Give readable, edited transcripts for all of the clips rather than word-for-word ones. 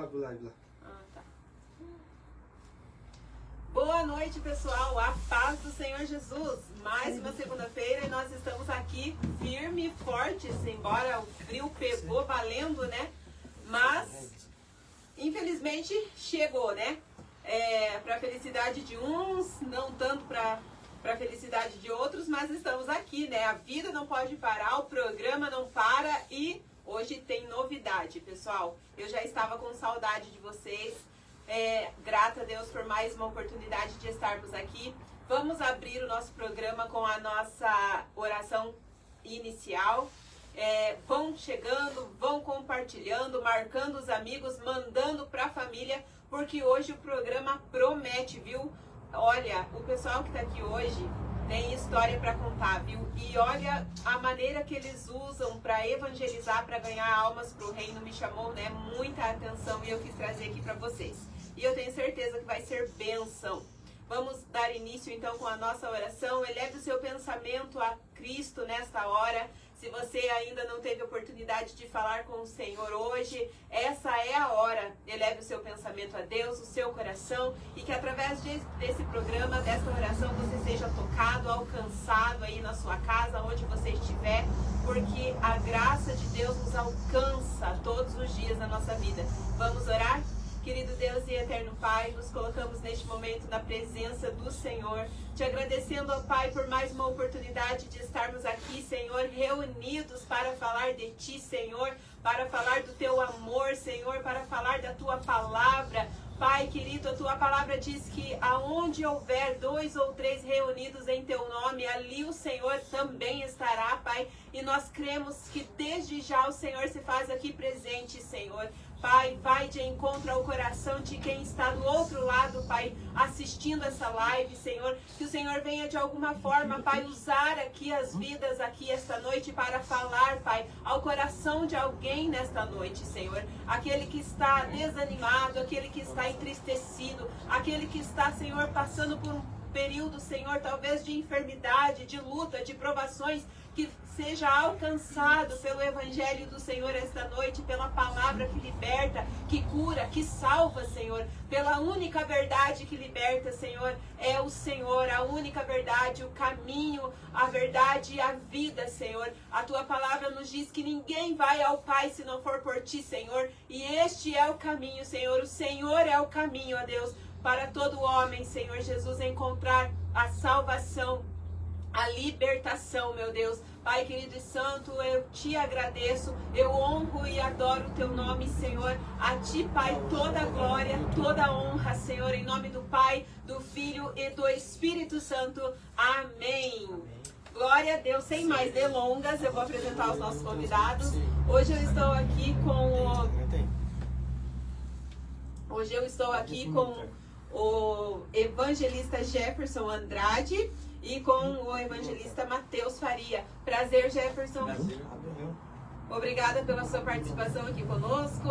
live lá. Ah, tá. Boa noite, pessoal. A paz do Senhor Jesus. Mais uma segunda-feira e nós estamos aqui firme e fortes, embora o frio pegou valendo, né? Mas, infelizmente, chegou, né? Para a felicidade de uns, não tanto para a felicidade de outros, mas estamos aqui, né? A vida não pode parar, o programa não para e hoje tem novidade, pessoal. Eu já estava com saudade de vocês. Grata a Deus por mais uma oportunidade de estarmos aqui. Vamos abrir o nosso programa com a nossa oração inicial. Vão chegando, vão compartilhando, marcando os amigos, mandando para a família, porque hoje o programa promete, viu? Olha, o pessoal que está aqui hoje tem história para contar, viu? E olha a maneira que eles usam para evangelizar, para ganhar almas para o reino, me chamou, né, muita atenção e eu quis trazer aqui para vocês. E eu tenho certeza que vai ser bênção. Vamos dar início então com a nossa oração. Eleve o seu pensamento a Cristo nesta hora. Se você ainda não teve oportunidade de falar com o Senhor hoje, essa é a hora. Eleve o seu pensamento a Deus, o seu coração, e que através desse programa, desta oração, você seja tocado, alcançado aí na sua casa, onde você estiver, porque a graça de Deus nos alcança todos os dias na nossa vida. Vamos orar? Querido Deus e eterno Pai, nos colocamos neste momento na presença do Senhor, te agradecendo, ó Pai, por mais uma oportunidade de estarmos aqui, Senhor, reunidos para falar de Ti, Senhor, para falar do Teu amor, Senhor, para falar da Tua palavra. Pai querido, a Tua palavra diz que aonde houver 2 ou 3 reunidos em Teu nome, ali o Senhor também estará, Pai, e nós cremos que desde já o Senhor se faz aqui presente, Senhor. Pai, vai de encontro ao coração de quem está do outro lado, Pai, assistindo essa live, Senhor. Que o Senhor venha de alguma forma, Pai, usar aqui as vidas aqui esta noite para falar, Pai, ao coração de alguém nesta noite, Senhor. Aquele que está desanimado, aquele que está entristecido, aquele que está, Senhor, passando por um período, Senhor, talvez de enfermidade, de luta, de provações, que seja alcançado pelo Evangelho do Senhor esta noite, pela palavra que liberta, que cura, que salva, Senhor, pela única verdade que liberta, Senhor, é o Senhor, a única verdade, o caminho, a verdade e a vida, Senhor. A Tua palavra nos diz que ninguém vai ao Pai se não for por Ti, Senhor, e este é o caminho, Senhor, o Senhor é o caminho, ó Deus, para todo homem, Senhor Jesus, encontrar a salvação, a libertação, meu Deus. Pai querido e santo, eu Te agradeço, eu honro e adoro o Teu nome, Senhor. A Ti, Pai, toda a glória, toda a honra, Senhor, em nome do Pai, do Filho e do Espírito Santo. Amém. Glória a Deus. Sem mais delongas, eu vou apresentar os nossos convidados. Hoje eu estou aqui com o evangelista Jefferson Andrade e com o evangelista Matheus Faria. Prazer, Jefferson. Prazer. Obrigada pela sua participação aqui conosco.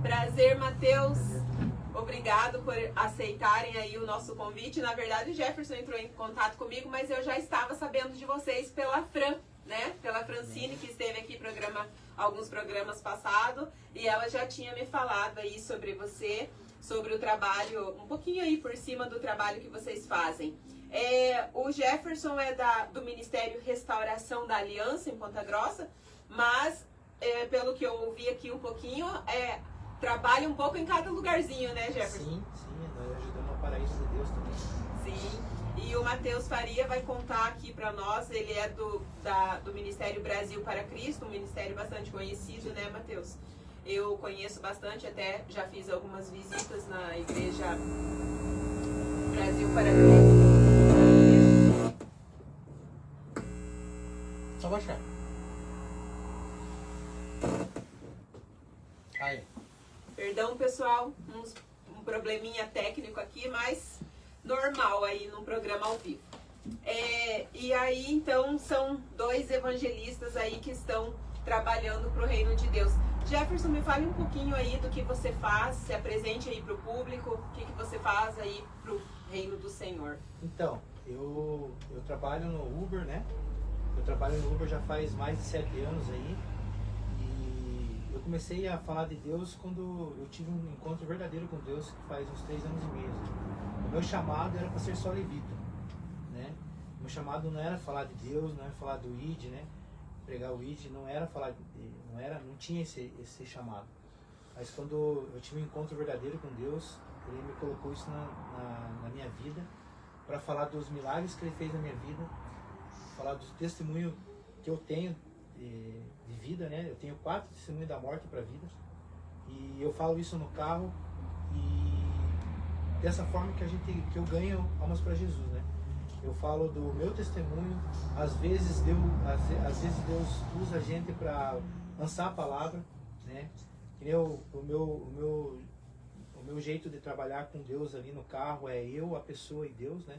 Prazer, Matheus. Obrigado por aceitarem aí o nosso convite. Na verdade, o Jefferson entrou em contato comigo, mas eu já estava sabendo de vocês pela Fran, né? Pela Francine, que esteve aqui alguns programas passados, e ela já tinha me falado aí sobre você, sobre o trabalho, um pouquinho aí por cima do trabalho que vocês fazem. O Jefferson é do Ministério Restauração da Aliança em Ponta Grossa, mas pelo que eu ouvi aqui um pouquinho, trabalha um pouco em cada lugarzinho, né, Jefferson? Sim, nós ajudamos a Paraíso de Deus também. Sim, e o Matheus Faria vai contar aqui para nós, ele é do Ministério Brasil para Cristo, um ministério bastante conhecido, né, Matheus? Eu conheço bastante, até já fiz algumas visitas na Igreja Brasil para Cristo. Só baixar. Aí. Perdão, pessoal, um probleminha técnico aqui, mas normal aí num programa ao vivo. E aí, então, são 2 evangelistas aí que estão trabalhando para o reino de Deus. Jefferson, me fale um pouquinho aí do que você faz, se apresente aí para o público, o que você faz aí para o reino do Senhor. Então, eu trabalho no Uber, né? Eu trabalho no Uber já faz mais de 7 anos aí. E Eu comecei a falar de Deus quando eu tive um encontro verdadeiro com Deus, que faz uns 3 anos e meio. O meu chamado era para ser só levita, né? O meu chamado não era falar de Deus, não era falar do ID, né? Pregar o ID, não era falar não tinha esse chamado. Mas quando eu tive um encontro verdadeiro com Deus, Ele me colocou isso na minha vida, para falar dos milagres que Ele fez na minha vida, falar do testemunho que eu tenho de vida, né? Eu tenho 4 testemunhos da morte para a vida, e eu falo isso no carro, e dessa forma que eu ganho almas para Jesus, né? Eu falo do meu testemunho. Às vezes Deus usa a gente para lançar a palavra, né? Que nem o meu jeito de trabalhar com Deus ali no carro é eu, a pessoa e Deus, né?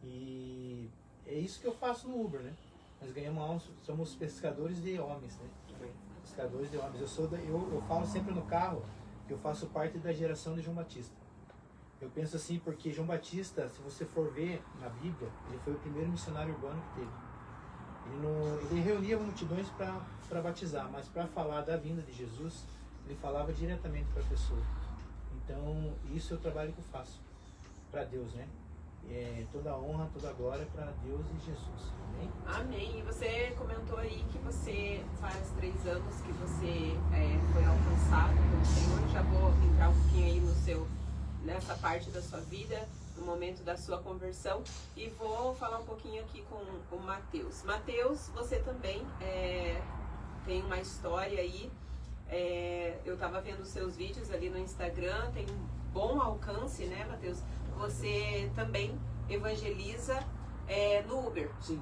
E é isso que eu faço no Uber, né? Nós ganhamos almas, somos pescadores de homens, né? Pescadores de homens. Eu falo sempre no carro que eu faço parte da geração de João Batista. Eu penso assim porque João Batista, se você for ver na Bíblia, ele foi o primeiro missionário urbano que teve. Ele reunia multidões para batizar, mas para falar da vinda de Jesus, ele falava diretamente para a pessoa. Então, isso é o trabalho que eu faço para Deus, né? Toda a honra, toda a glória para Deus e Jesus. Amém? Amém. E você comentou aí que você faz 3 anos que você foi alcançado pelo Senhor. Já vou entrar um pouquinho aí nessa parte da sua vida, no momento da sua conversão, e vou falar um pouquinho aqui com o Matheus. Matheus, você também tem uma história aí. Eu estava vendo os seus vídeos ali no Instagram, tem um bom alcance, né, Matheus? Você também evangeliza no Uber. Sim,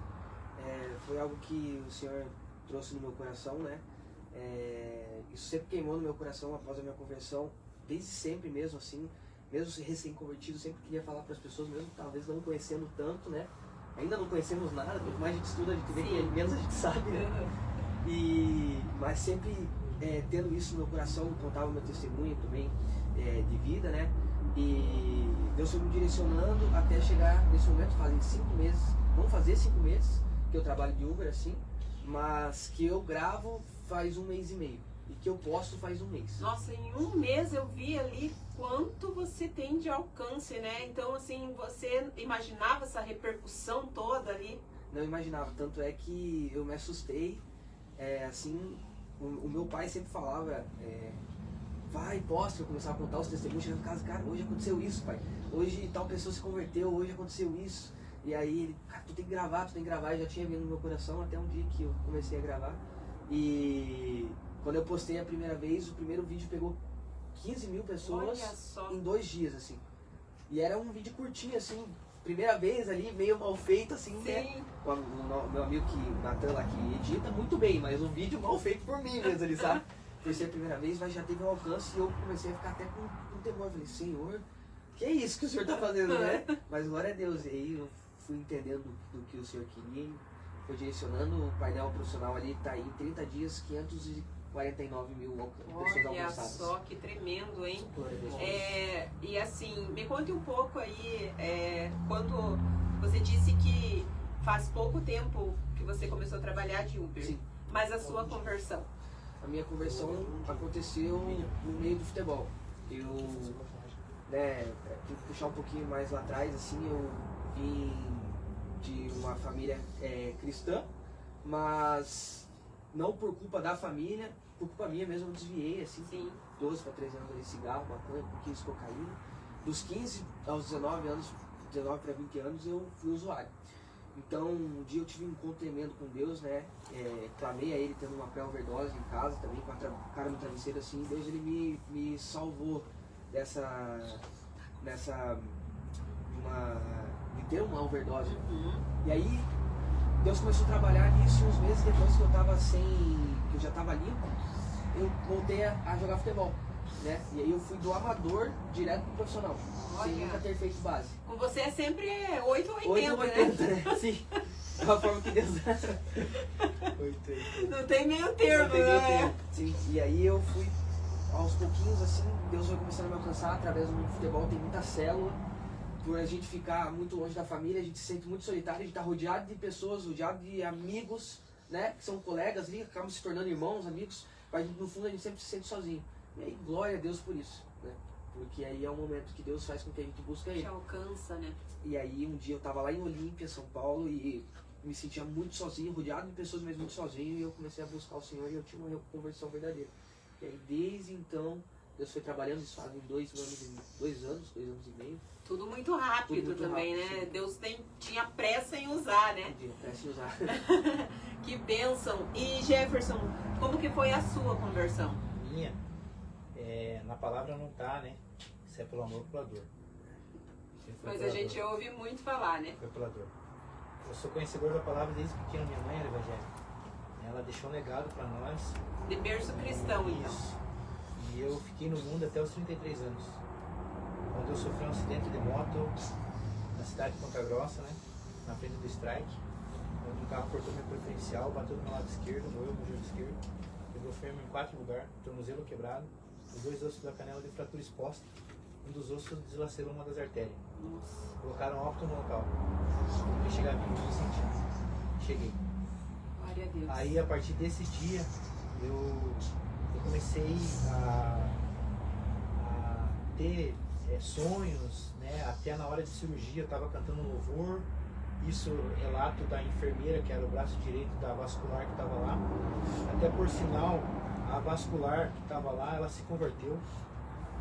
foi algo que o Senhor trouxe no meu coração, né? Isso sempre queimou no meu coração após a minha conversão, desde sempre mesmo, assim, mesmo recém-convertido, sempre queria falar para as pessoas, mesmo talvez não conhecendo tanto, né? Ainda não conhecemos nada, quanto mais a gente estuda, a gente vê que menos a gente sabe, né? Mas sempre tendo isso no meu coração, contava o meu testemunho também de vida, né? E Deus foi me direcionando até chegar nesse momento, fazem 5 meses, vão fazer 5 meses que eu trabalho de Uber assim, mas que eu gravo faz 1 mês e meio e que eu posto faz 1 mês. Nossa, em 1 mês eu vi ali quanto você tem de alcance, né? Então, assim, você imaginava essa repercussão toda ali? Não imaginava, tanto é que eu me assustei, assim, o meu pai sempre falava, vai, posta, eu começava a contar os testemunhos, chegando em casa, cara, hoje aconteceu isso, pai, hoje tal pessoa se converteu, hoje aconteceu isso, e aí ele, cara, tu tem que gravar, eu já tinha vindo no meu coração até um dia que eu comecei a gravar, e quando eu postei a primeira vez, o primeiro vídeo pegou 15 mil pessoas em 2 dias, assim, e era um vídeo curtinho, assim, primeira vez ali, meio mal feito, assim, né? O meu amigo Natan lá, que edita muito bem, mas um vídeo mal feito por mim mesmo, ali, sabe? Por ser a primeira vez, mas já teve um alcance e eu comecei a ficar até com temor. Eu falei, Senhor, que é isso que o Senhor tá fazendo, né? Mas glória a Deus. E aí eu fui entendendo do que o Senhor queria, foi direcionando. O painel profissional ali tá aí em 30 dias, 549 mil pessoas alcançadas. Olha só, que tremendo, hein? Glória a Deus. E assim, me conte um pouco aí, quando você disse que faz pouco tempo que você começou a trabalhar de Uber. Sim. Mas a sua conversão? A minha conversão aconteceu no meio do futebol. Eu, puxar um pouquinho mais lá atrás, assim, eu vim de uma família cristã, mas não por culpa da família, por culpa minha mesmo, eu desviei, assim, Sim. 12 para 13 anos de cigarro, maconha, um pouquinho de cocaína. Dos 15 aos 19 anos, 19 para 20 anos, eu fui usuário. Então, um dia eu tive um encontro tremendo com Deus, né? Clamei a Ele tendo uma pré-overdose em casa também, com a cara no travesseiro assim. Deus, Ele me salvou de ter uma overdose. E aí, Deus começou a trabalhar nisso, e uns meses depois que eu já estava limpo, eu voltei a jogar futebol, né? E aí eu fui do amador direto pro profissional, sem nunca ter feito base. Com você é sempre 8 ou 80, 8 né? Sim, é uma forma que Deus dá. Não tem meio termo, Não tem meio né? termo. Sim, e aí eu fui, aos pouquinhos assim, Deus foi começando a me alcançar através do futebol, tem muita célula. Por a gente ficar muito longe da família, a gente se sente muito solitário, a gente está rodeado de pessoas, rodeado de amigos, né, que são colegas ali, acabam se tornando irmãos, amigos, mas no fundo a gente sempre se sente sozinho. E aí, glória a Deus por isso, né? Porque aí é o momento que Deus faz com que a gente busque Ele. Te alcança, né? E aí um dia eu tava lá em Olímpia, São Paulo, e me sentia muito sozinho, rodeado de pessoas, mas muito sozinho, e eu comecei a buscar o Senhor e eu tinha uma conversão verdadeira. E aí desde então, Deus foi trabalhando, isso fazem 2 anos e meio. Tudo muito rápido Tudo muito também, rápido, né? sim. Deus tinha pressa em usar, né? Podia até se usar. Que bênção! E Jefferson, como que foi a sua conversão? Minha, na palavra não tá, né? Se é pelo amor ou pela dor. Se foi Mas pela a gente dor, ouve muito falar, né? foi pela dor. Eu sou conhecedor da palavra desde pequeno, minha mãe era evangélica. Ela deixou um legado para nós. De berço cristão, então. Isso. E eu fiquei no mundo até os 33 anos. Quando eu sofri um acidente de moto na cidade de Ponta Grossa, né? Na frente do strike. Onde um carro cortou meu preferencial, bateu do meu lado esquerdo, doeu meu joelho esquerdo. Pegou fermo em 4 lugares, tornozelo quebrado, os 2 ossos da canela de fratura exposta. Um dos ossos deslacerou uma das artérias. Nossa. Colocaram óbito no local. Eu chegar aqui no sentido. Cheguei. Glória a Deus. Aí a partir desse dia eu comecei a ter sonhos, né? Até na hora de cirurgia eu estava cantando um louvor. Isso relato da enfermeira, que era o braço direito da vascular que estava lá. Até por sinal, a vascular que estava lá, ela se converteu,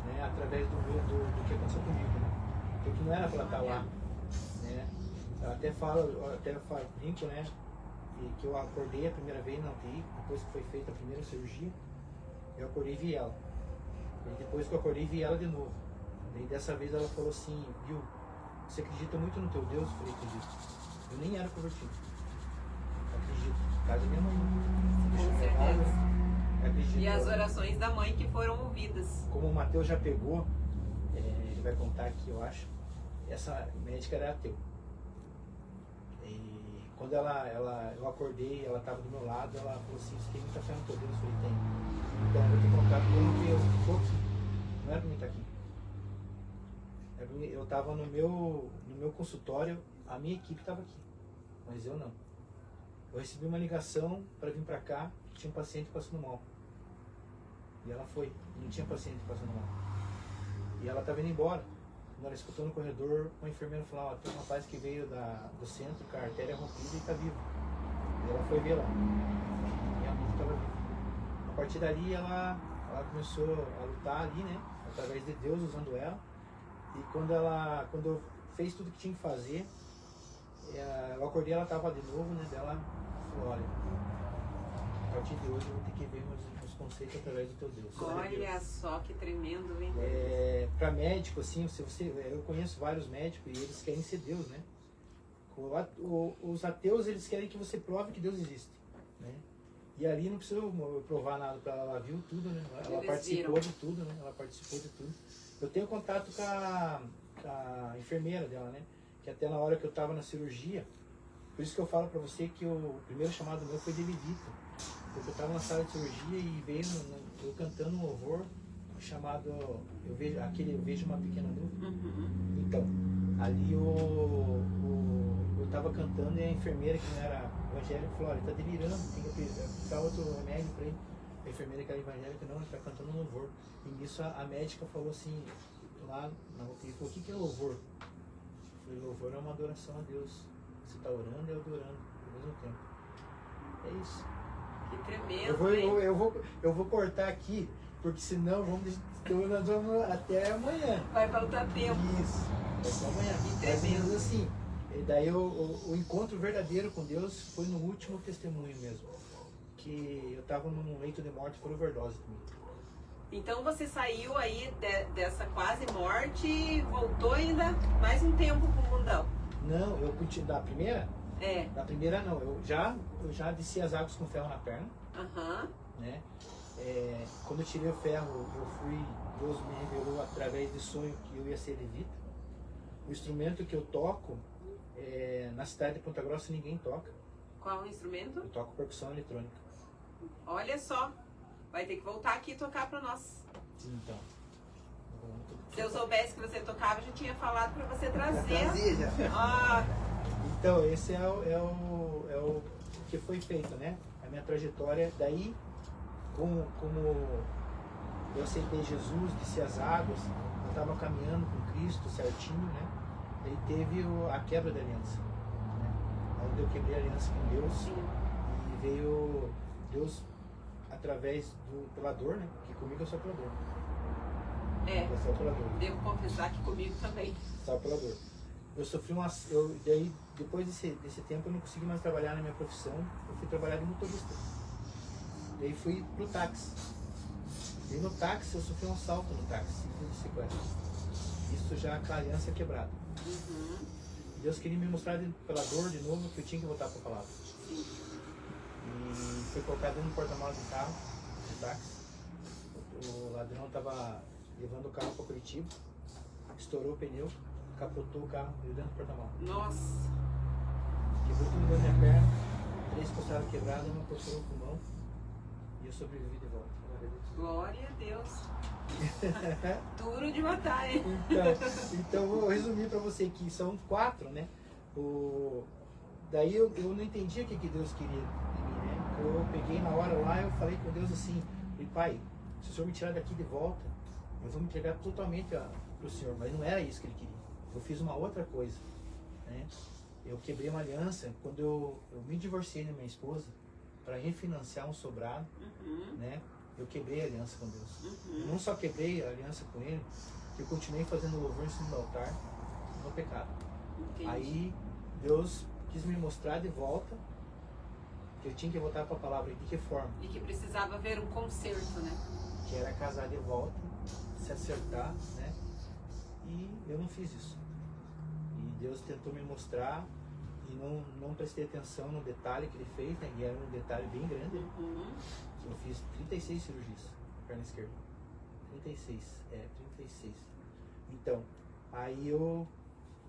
né? Através do que aconteceu comigo, né? Porque não era para estar lá, né? Eu até brinco, né? E que eu acordei a primeira vez na UTI, depois que foi feita a primeira cirurgia, eu acordei e vi ela. E depois que eu acordei, vi ela de novo. E dessa vez ela falou assim, viu, você acredita muito no teu Deus? Eu falei, acredito. Eu nem era convertido. Acredito. Casa da minha mãe. Com certeza. Acredito. E as orações da mãe que foram ouvidas. Como o Mateus já pegou, ele vai contar aqui, eu acho, essa médica era ateu. E quando eu acordei, ela estava do meu lado, ela falou assim, você tem muita fé no teu Deus? Eu falei, tem. Então eu vou te contar como eu estou aqui. Não era para mim estar aqui. Eu estava no meu consultório, a minha equipe estava aqui, mas eu não. Eu recebi uma ligação para vir para cá, que tinha um paciente passando mal. E ela foi, não tinha paciente passando mal. E ela estava indo embora. Quando ela escutou no corredor, uma enfermeira falou, tem um rapaz que veio do centro com a artéria rompida e está vivo. E ela foi ver lá. E a amiga estava viva. A partir dali ela começou a lutar ali, né? Através de Deus usando ela. E quando eu fez tudo que tinha que fazer, eu acordei, ela estava de novo, né? Ela falou, olha, a partir de hoje eu vou ter que ver meus conceitos através do teu Deus. Olha só que tremendo, hein? Para médico, assim, eu conheço vários médicos e eles querem ser Deus, né? Os ateus, eles querem que você prove que Deus existe, né? E ali não precisa eu provar nada para ela, ela viu tudo, né? Ela participou de tudo, né? Ela participou de tudo. Eu tenho contato com a enfermeira dela, né? Que até na hora que eu estava na cirurgia, por isso que eu falo para você que o primeiro chamado meu foi de levita. Porque eu estava na sala de cirurgia e veio eu cantando um louvor chamado Eu Vejo Uma Pequena Nuvem. Uhum. Então, ali eu estava cantando e a enfermeira, que não era evangélica, falou, olha, ele está delirando, tem que aplicar outro remédio para ele. A enfermeira, que era evangélica, não, ele está cantando um louvor. E nisso a médica falou assim, lá na UTI, falou, o que é louvor? Eu falei, louvor é uma adoração a Deus. Você está orando e adorando ao mesmo tempo. É isso. Que tremendo, hein? Eu vou cortar aqui, porque senão nós vamos até amanhã. Vai faltar tempo. Isso, vai ser amanhã. Que Mais ou tremendo. menos assim. E daí o encontro verdadeiro com Deus foi no último testemunho mesmo. Que eu estava num leito de morte por overdose também. Então você saiu aí dessa quase morte e voltou ainda mais um tempo pro mundão. Não, eu continuei da primeira? É. Da primeira não, eu já desci as águas com ferro na perna, Aham. né? Quando eu tirei o ferro, Deus me revelou através de sonho que eu ia ser levita. O instrumento que eu toco, na cidade de Ponta Grossa ninguém toca. Qual o instrumento? Eu toco percussão eletrônica. Olha só. Vai ter que voltar aqui e tocar pra nós. Então. Se eu soubesse que você tocava, eu já tinha falado pra você trazer. Já. Ah, Então, esse é o que foi feito, né? A minha trajetória. Daí, como eu aceitei Jesus, desci as águas, eu estava caminhando com Cristo certinho, né? Aí teve a quebra da aliança, né? Onde eu quebrei a aliança com Deus. Sim. E veio Deus através pela dor, né? Que comigo eu sou pela dor. Eu sou pela dor. Devo confessar que comigo também. Só pela dor. Eu sofri daí, depois desse tempo, eu não consegui mais trabalhar na minha profissão. Eu fui trabalhar de motorista. Daí fui pro táxi. E no táxi eu sofri um assalto no táxi, de sequestro. Isso já com a aliança quebrada. Uhum. Deus queria me mostrar pela dor de novo que eu tinha que voltar para a palavra. Sim. E foi colocado dentro do porta-malas do carro, do táxi. O ladrão estava levando o carro para Curitiba, estourou o pneu, capotou o carro dentro do porta-malas. Nossa. Quebrou tudo da minha perna, 3 costadas quebradas, uma perfurou o pulmão e eu sobrevivi de volta. Glória a Deus. Duro de matar, hein? Então vou resumir para você que são 4, né? Daí eu não entendi o que Deus queria de mim, né? Eu peguei na hora lá, eu falei com Deus assim, pai, se o Senhor me tirar daqui de volta, eu vou me entregar totalmente para o Senhor, mas não era isso que Ele queria. Eu fiz uma outra coisa, né? Eu quebrei uma aliança quando eu me divorciei da minha esposa para refinanciar um sobrado, né? Eu quebrei a aliança com Deus. Eu não só quebrei a aliança com Ele, eu continuei fazendo louvor em cima do altar no pecado. Entendi. Aí Deus quis me mostrar de volta que eu tinha que voltar para a palavra. De que forma? E que precisava haver um conserto, né? Que era casar de volta, se acertar, né? E eu não fiz isso. E Deus tentou me mostrar e não prestei atenção no detalhe que Ele fez, né? E era um detalhe bem grande. Eu fiz 36 cirurgias na perna esquerda. 36. Então, aí eu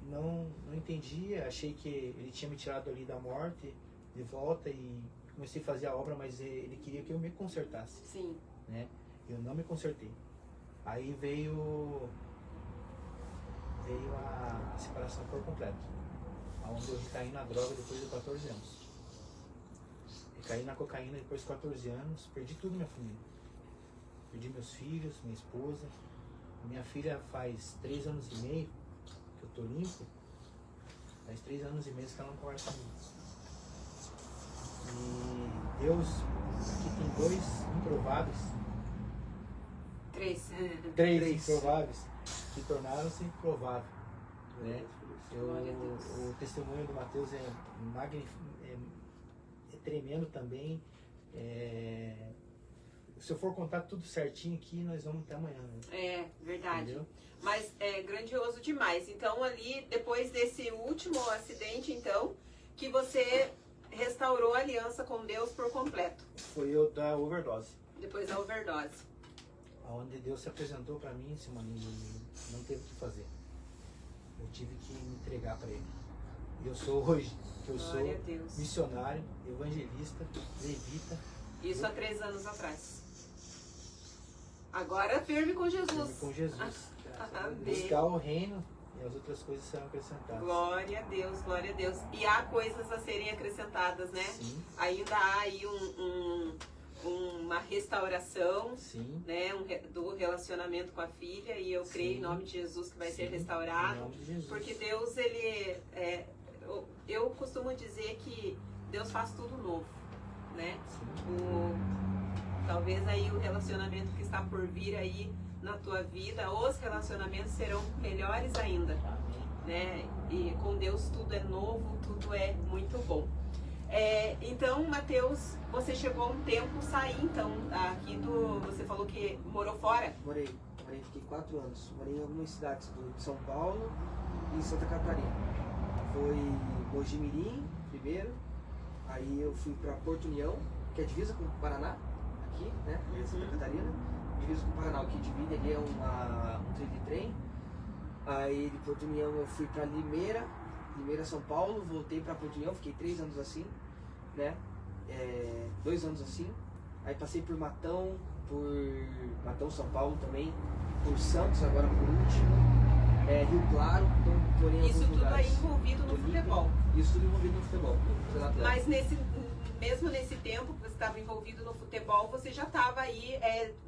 não entendi, achei que Ele tinha me tirado ali da morte de volta e comecei a fazer a obra, mas Ele queria que eu me consertasse. Sim. Né? Eu não me consertei. Aí veio a separação por completo, onde eu recaí na droga depois de 14 anos. Caí na cocaína depois de 14 anos, perdi tudo minha família. Perdi meus filhos, minha esposa. Minha filha faz 3 anos e meio que eu tô limpo. Faz 3 anos e meio que ela não conversa comigo. E Deus, aqui tem 2 improváveis. 3 improváveis que tornaram-se prováveis. Né? O testemunho do Mateus é magnífico. É tremendo também. Se eu for contar tudo certinho aqui, nós vamos até amanhã. Né? Verdade. Entendeu? Mas é grandioso demais. Então ali, depois desse último acidente, então, que você restaurou a aliança com Deus por completo. Foi eu da overdose. Depois da overdose. Onde Deus se apresentou para mim, Simone, e não teve o que fazer. Eu tive que me entregar para Ele. Eu sou hoje, que eu sou missionário, evangelista, levita. Isso há 3 anos atrás. Agora firme com Jesus. Firme com Jesus. Buscar o reino e as outras coisas serão acrescentadas. Glória a Deus, glória a Deus. E há coisas a serem acrescentadas, né? Sim. Ainda há aí uma restauração, né, do relacionamento com a filha, e eu creio em nome de Jesus que vai ser restaurado, porque Deus, Ele eu costumo dizer que Deus faz tudo novo, né? Talvez aí o relacionamento que está por vir aí na tua vida, os relacionamentos serão melhores ainda, né? E com Deus tudo é novo, tudo é muito bom. Então, Mateus, você chegou um tempo sair, então, aqui você falou que morou fora? Morei, fiquei 4 anos. Morei em algumas cidades de São Paulo e Santa Catarina. Foi Mojimirim primeiro, aí eu fui para Porto União, que é divisa com o Paraná, aqui, né, Santa Catarina, divisa com o Paraná, o que divide ali é um trilho de trem. Aí de Porto União eu fui para Limeira, São Paulo, voltei para Porto União, fiquei 3 anos assim, né, 2 anos assim. Aí passei por Matão, São Paulo também, por Santos agora por último. Rio Claro, então morei em isso alguns tudo lugares. aí envolvido no futebol. Isso tudo envolvido no futebol. Mas mesmo nesse tempo que você estava envolvido no futebol, você já estava aí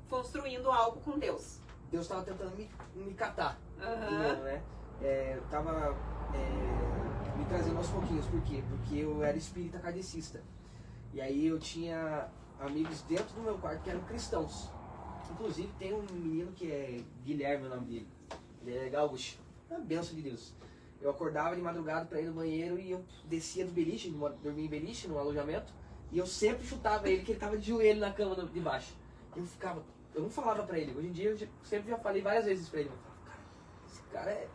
construindo algo com Deus. Deus estava tentando me catar, Aham. novo, né? Tava me trazendo aos pouquinhos. Por quê? Porque eu era espírita kardecista. E aí eu tinha amigos dentro do meu quarto que eram cristãos. Inclusive tem um menino que é Guilherme, o nome dele. Ele é gaúcho. É uma benção de Deus. Eu acordava de madrugada para ir no banheiro e eu descia do beliche, dormia em beliche, no alojamento, e eu sempre chutava ele, que ele tava de joelho na cama de baixo. Eu não falava pra ele. Hoje em dia eu sempre já falei várias vezes pra ele. Eu falava, cara, esse cara é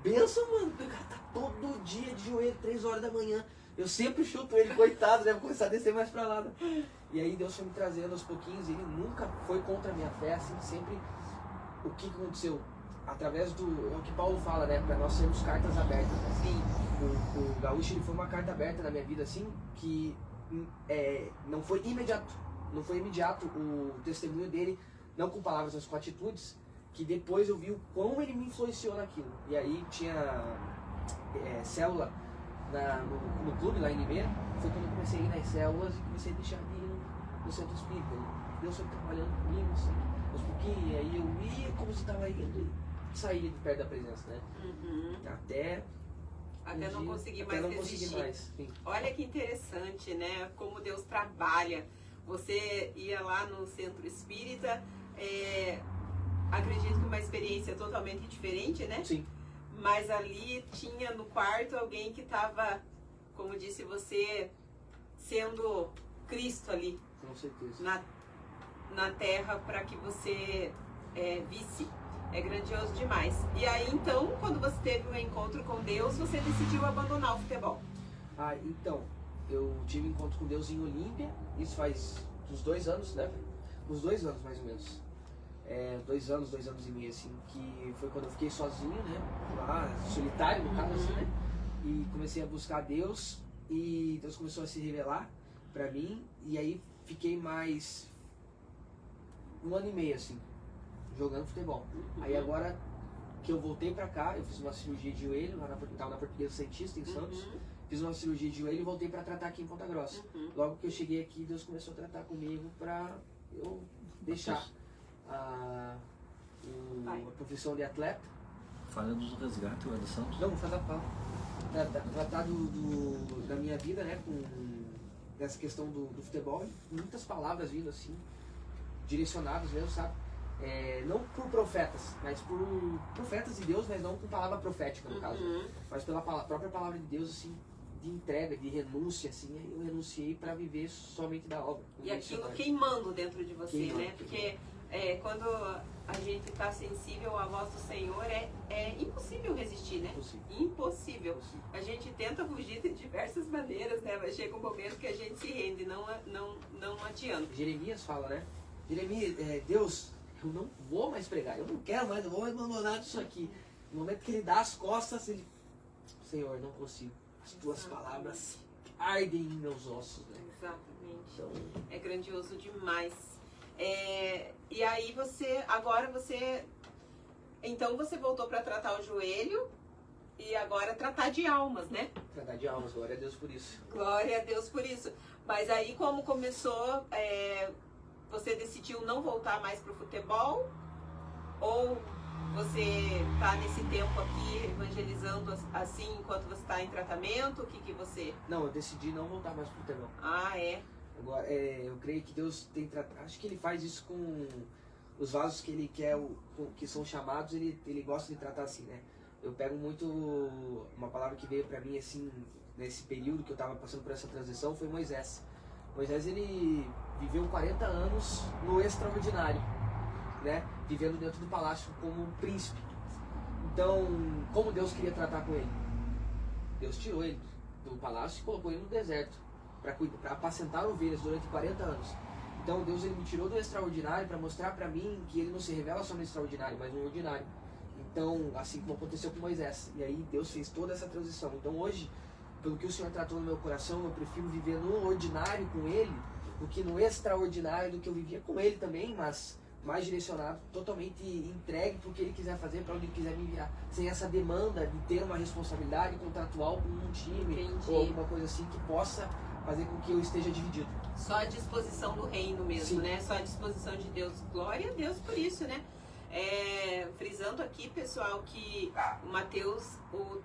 benção, mano. O cara tá todo dia de joelho, 3 horas da manhã. Eu sempre chuto ele, coitado, deve começar a descer mais pra lá. Né? E aí Deus foi me trazendo aos pouquinhos, ele nunca foi contra a minha fé, assim, sempre. O que aconteceu? Através do. É o que Paulo fala, né? Pra nós sermos cartas abertas. Assim, o Gaúcho ele foi uma carta aberta na minha vida, assim, que não foi imediato. Não foi imediato o testemunho dele, não com palavras, mas com atitudes, que depois eu vi o quão ele me influenciou naquilo. E aí tinha célula no clube lá em Limeira. Foi quando eu comecei a ir nas células e comecei a deixar de ir no centro espírita. Deus foi trabalhando comigo, assim, aos pouquinhos, e aí eu ia como se estava indo e saía de perto da presença, né? Uhum. Até não conseguir até mais não resistir. consegui mais. Sim. Olha que interessante, né? Como Deus trabalha. Você ia lá no centro espírita, acredito que uma experiência totalmente diferente, né? Sim. Mas ali tinha no quarto alguém que estava, como disse você, sendo Cristo ali Com certeza. na terra para que você visse. É grandioso demais. E aí então, quando você teve um encontro com Deus, você decidiu abandonar o futebol. Então, eu tive encontro com Deus em Olímpia, isso faz uns 2 anos, né? Uns 2 anos mais ou menos. 2 anos e meio, assim, que foi quando eu fiquei sozinho, né? Lá, solitário no caso, assim, né? E comecei a buscar Deus e Deus começou a se revelar pra mim, e aí fiquei mais 1 ano e meio, assim, jogando futebol. Aí agora que eu voltei pra cá, eu fiz uma cirurgia de joelho, tava na Portuguesa Santista, em Santos. Fiz uma cirurgia de joelho e voltei pra tratar aqui em Ponta Grossa. Logo que eu cheguei aqui, Deus começou a tratar comigo pra eu deixar a profissão de atleta. Falando do resgate, o Eder Santos. Não, vou fazer a fala. Tratar da minha vida, né, com essa questão do futebol. Muitas palavras vindo assim, direcionadas mesmo, sabe? Não por profetas, mas por profetas de Deus, mas não com palavra profética, no caso. Mas pela própria palavra de Deus, assim, de entrega, de renúncia, assim, aí eu renunciei para viver somente da obra. E aquilo queimando dentro de você, Queimando. né? Porque quando a gente está sensível à voz do Senhor, é impossível resistir, né? Impossível. A gente tenta fugir de diversas maneiras, né? Mas chega um momento que a gente se rende, não adianta. Jeremias fala, né? Jeremias, Deus, eu não vou mais pregar, eu não quero mais, eu vou abandonar isso aqui. No momento que ele dá as costas, ele... Senhor, não consigo. As tuas palavras ardem em meus ossos, né? Exatamente. Então, É grandioso demais. E aí então você voltou para tratar o joelho e agora tratar de almas, né? tratar de almas, glória a Deus por isso. Glória a Deus por isso. Mas aí como começou, você decidiu não voltar mais pro futebol? Ou você tá nesse tempo aqui evangelizando assim enquanto você está em tratamento? O que você... Não, eu decidi não voltar mais pro futebol. Ah, é? Agora, eu creio que Deus tem tratado. Acho que Ele faz isso com os vasos que Ele quer, que são chamados, Ele gosta de tratar assim, né? Eu pego muito uma palavra que veio pra mim assim, nesse período que eu tava passando por essa transição, foi Moisés. Moisés, ele viveu 40 anos no extraordinário, né? Vivendo dentro do palácio como um príncipe. Então, como Deus queria tratar com ele? Deus tirou ele do palácio e colocou ele no deserto para apacentar ovelhas durante 40 anos. Então Deus ele me tirou do extraordinário para mostrar para mim que ele não se revela só no extraordinário, mas no ordinário. Então, assim como aconteceu com Moisés. E aí Deus fez toda essa transição. Então hoje, pelo que o Senhor tratou no meu coração, eu prefiro viver no ordinário com Ele do que no extraordinário, do que eu vivia com Ele também, mas mais direcionado, totalmente entregue para o que Ele quiser fazer, para onde Ele quiser me enviar, sem essa demanda de ter uma responsabilidade contratual com um time. Entendi. Ou alguma coisa assim que possa fazer com que eu esteja dividido. Só a disposição do reino mesmo, Sim. né? Só a disposição de Deus. Glória a Deus por isso, né? Frisando aqui, pessoal, que o Mateus, o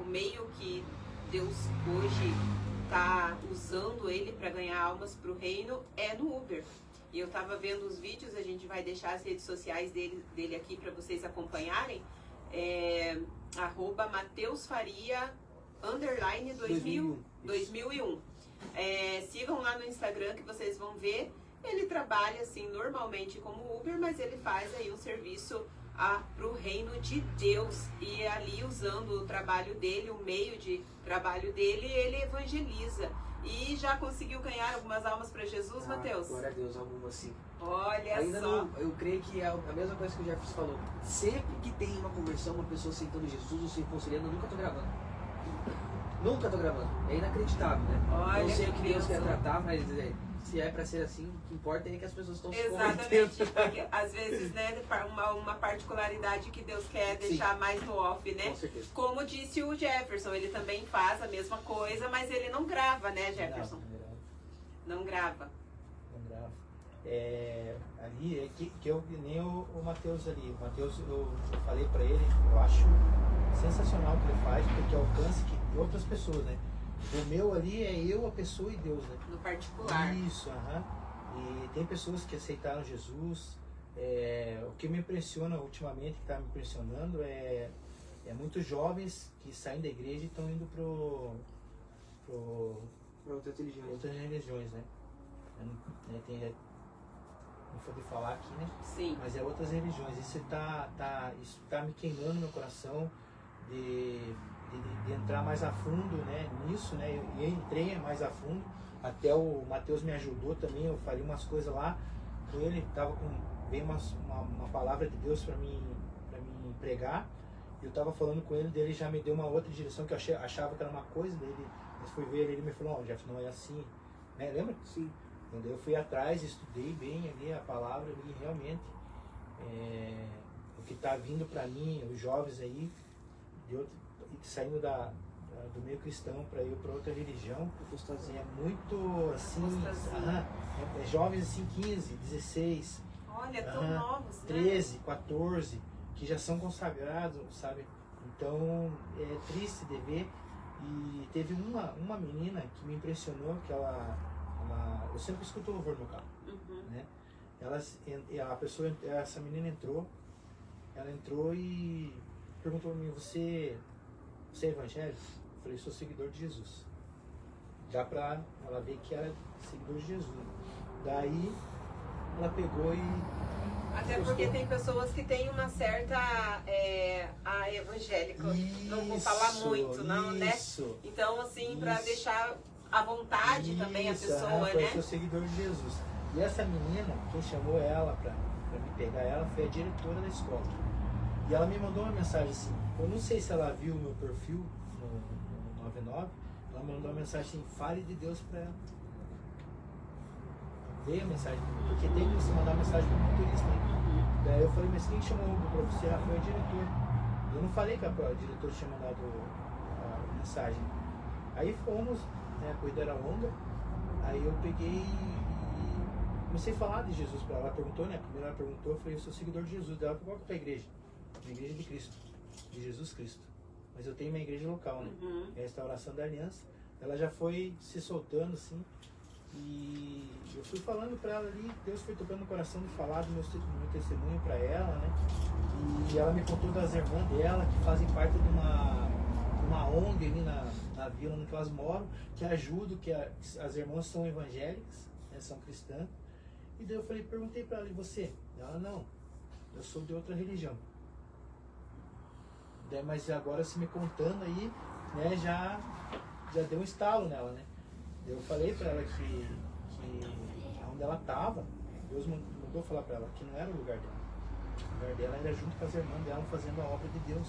meio que Deus hoje está usando ele para ganhar almas para o reino é no Uber. E eu estava vendo os vídeos, a gente vai deixar as redes sociais dele aqui para vocês acompanharem. @MateusFaria _2001. Sigam lá no Instagram que vocês vão ver. Ele trabalha assim normalmente como Uber, mas ele faz aí um serviço para o reino de Deus. E ali, usando o trabalho dele, o meio de trabalho dele, ele evangeliza. E já conseguiu ganhar algumas almas para Jesus, Mateus? Glória a Deus, algumas sim. Olha Ainda só. não, eu creio que é a mesma coisa que o Jefferson falou. Sempre que tem uma conversão, uma pessoa aceitando Jesus ou se reconciliando, eu nunca tô gravando. Nunca tô gravando. É inacreditável, né? Olha Eu sei que o que Deus quer bênção. tratar, mas se é pra ser assim, o que importa é que as pessoas estão se Exatamente, convertendo. porque às vezes, né, uma particularidade que Deus quer deixar mais no off, né? Com certeza. Como disse o Jefferson, ele também faz a mesma coisa, mas ele não grava, né, Jefferson? Não grava. Não grava. Ali, que eu nem o Mateus ali. O Mateus, eu falei pra ele, eu acho sensacional o que ele faz, porque alcance outras pessoas, né? O meu ali é eu, a pessoa e Deus, né? No particular. Isso, aham. E tem pessoas que aceitaram Jesus. O que me impressiona ultimamente, que está me impressionando, é muitos jovens que saem da igreja e estão indo para Outra religião. outras religiões, né? Não vou falar aqui, né? Sim. Mas é outras religiões. Isso tá me queimando no meu coração de entrar mais a fundo, né, nisso, né? Eu entrei mais a fundo. Até o Mateus me ajudou também. Eu falei umas coisas lá com ele. Veio uma palavra de Deus para mim pregar. Eu tava falando com ele, dele já me deu uma outra direção que eu achava que era uma coisa dele. Mas fui ver ele me falou: "Ó, Jeff, não é assim", né? Lembra? Sim. Então eu fui atrás, estudei bem ali a palavra ali, realmente o que está vindo para mim, os jovens aí, saindo do meio cristão para ir para outra religião, assim, é muito assim, jovens assim, 15, 16, Olha, tão novos, né? 13, 14, que já são consagrados, sabe? Então é triste de ver. E teve uma menina que me impressionou, que eu sempre escuto louvor no carro, né? Essa menina entrou e perguntou pra mim: você é evangélico? Eu falei: sou seguidor de Jesus. Já pra ela ver que era seguidor de Jesus. Daí ela pegou e... Até porque tem pessoas que têm uma certa evangélica, não vou falar muito, não, né? Então, assim, para deixar à vontade também a pessoa, foi né? sou seguidor de Jesus. E essa menina, quem chamou ela para me pegar ela foi a diretora da escola. E ela me mandou uma mensagem assim, eu não sei se ela viu o meu perfil no 99, ela me mandou uma mensagem assim: fale de Deus para ela. Veio a mensagem pra mim, porque tem que você mandar mensagem para o motorista. Daí eu falei: mas quem chamou para você? Ela foi a diretora. Eu não falei que a diretora tinha mandado a mensagem. Aí fomos, né, a corrida era longa, aí eu peguei e comecei a falar de Jesus para ela. Ela perguntou, né? Primeiro ela perguntou, eu falei: eu sou seguidor de Jesus. Dela: qual que é a tua igreja? A igreja de Cristo, de Jesus Cristo. Mas eu tenho uma igreja local, né? É a Restauração da Aliança. Ela já foi se soltando assim. E eu fui falando para ela ali, Deus foi tocando no coração de falar do meu testemunho para ela, né? E ela me contou das irmãs dela, que fazem parte de uma ONG ali na vila onde elas moram, que ajudam, que as irmãs são evangélicas, né, são cristãs. E daí eu perguntei para ela: e você? Ela: não, eu sou de outra religião. Daí, mas agora se me contando aí, né, já deu um estalo nela, né? Eu falei para ela que onde ela estava, Deus mandou falar para ela que não era o lugar dela. O lugar dela era junto com as irmãs dela fazendo a obra de Deus.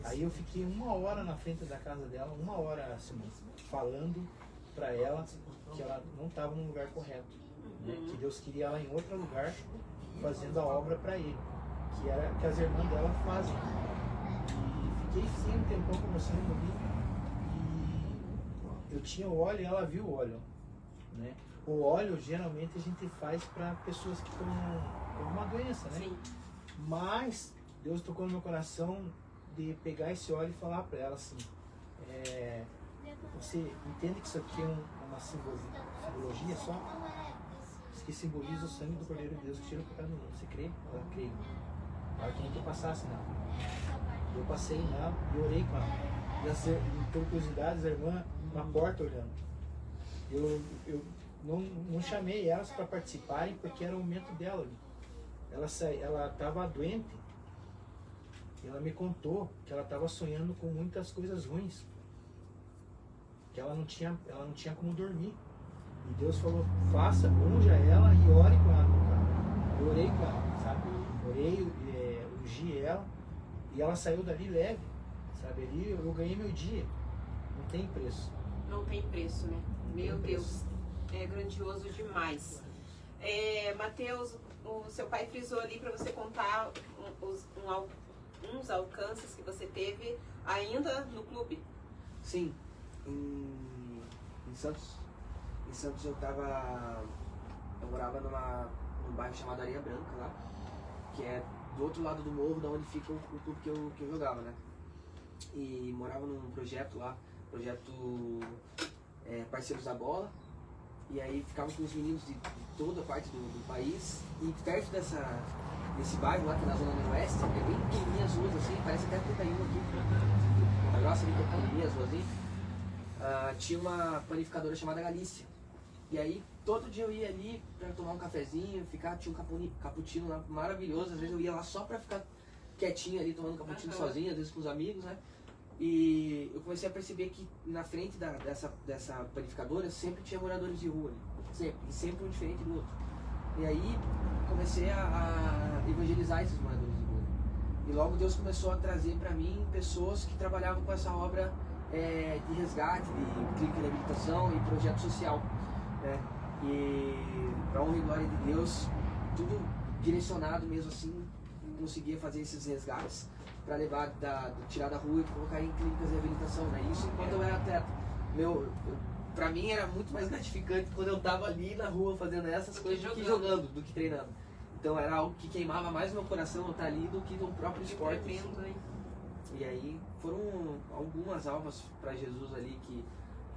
Aí eu fiquei 1 hora na frente da casa dela, 1 hora assim, falando para ela que ela não estava no lugar correto, né? Que Deus queria ela em outro lugar fazendo a obra para Ele, que era que as irmãs dela fazem. E fiquei sim um tempão conversando comigo. eu tinha o óleo e ela viu o óleo, né? O óleo geralmente a gente faz para pessoas que estão com uma doença, né? Sim. Mas Deus tocou no meu coração de pegar esse óleo e falar para ela assim, você entende que isso aqui é uma simbologia só? Isso que simboliza o sangue do Cordeiro de Deus que tira o pecado do mundo. Você crê? Ela crê. Ela queria que eu passasse nela. Eu passei nela e orei com ela. E as, por curiosidade, a irmã na porta olhando. Eu não chamei elas para participarem porque era o momento dela. Ela estava doente. E ela me contou que ela estava sonhando com muitas coisas ruins. Que ela não tinha como dormir. E Deus falou, unja ela e ore com ela no carro. Eu orei com ela, sabe? Orei, ungi ela. E ela saiu dali leve, sabe? Ali eu ganhei meu dia. Não tem preço. Não tem preço, né? Meu tem Deus, preço. é grandioso demais. Mateus, o seu pai frisou ali para você contar uns alcances que você teve ainda no clube. Sim, em Santos. Em Santos eu morava num bairro chamado Areia Branca lá, que é do outro lado do morro, da onde fica o clube que eu jogava, né? E morava num projeto lá, Parceiros da Bola, e aí ficava com os meninos de toda a parte do país, e perto desse bairro lá, que é na zona noroeste, é bem pequenininha as ruas assim, parece até 31 aqui, a grossa bem pequenininha as ruas assim. Tinha uma panificadora chamada Galícia, e aí todo dia eu ia ali pra tomar um cafezinho, tinha um cappuccino lá maravilhoso, às vezes eu ia lá só pra ficar quietinho ali, tomando cappuccino sozinho, às vezes com os amigos, né? E eu comecei a perceber que na frente dessa panificadora sempre tinha moradores de rua ali, sempre um diferente do outro. E aí comecei a evangelizar esses moradores de rua. E logo Deus começou a trazer pra mim pessoas que trabalhavam com essa obra de resgate, de clínica de reabilitação e projeto social, né? E para honra e glória de Deus, tudo direcionado mesmo assim, conseguia fazer esses resgates para levar, tirar da rua e colocar em clínicas de reabilitação, né? Isso enquanto eu era atleta. Para mim era muito mais gratificante quando eu estava ali na rua fazendo essas coisas do que jogando, do que treinando. Então era algo que queimava mais meu coração eu estar ali do que no próprio esporte. Tremendo, hein? E aí foram algumas almas para Jesus ali, que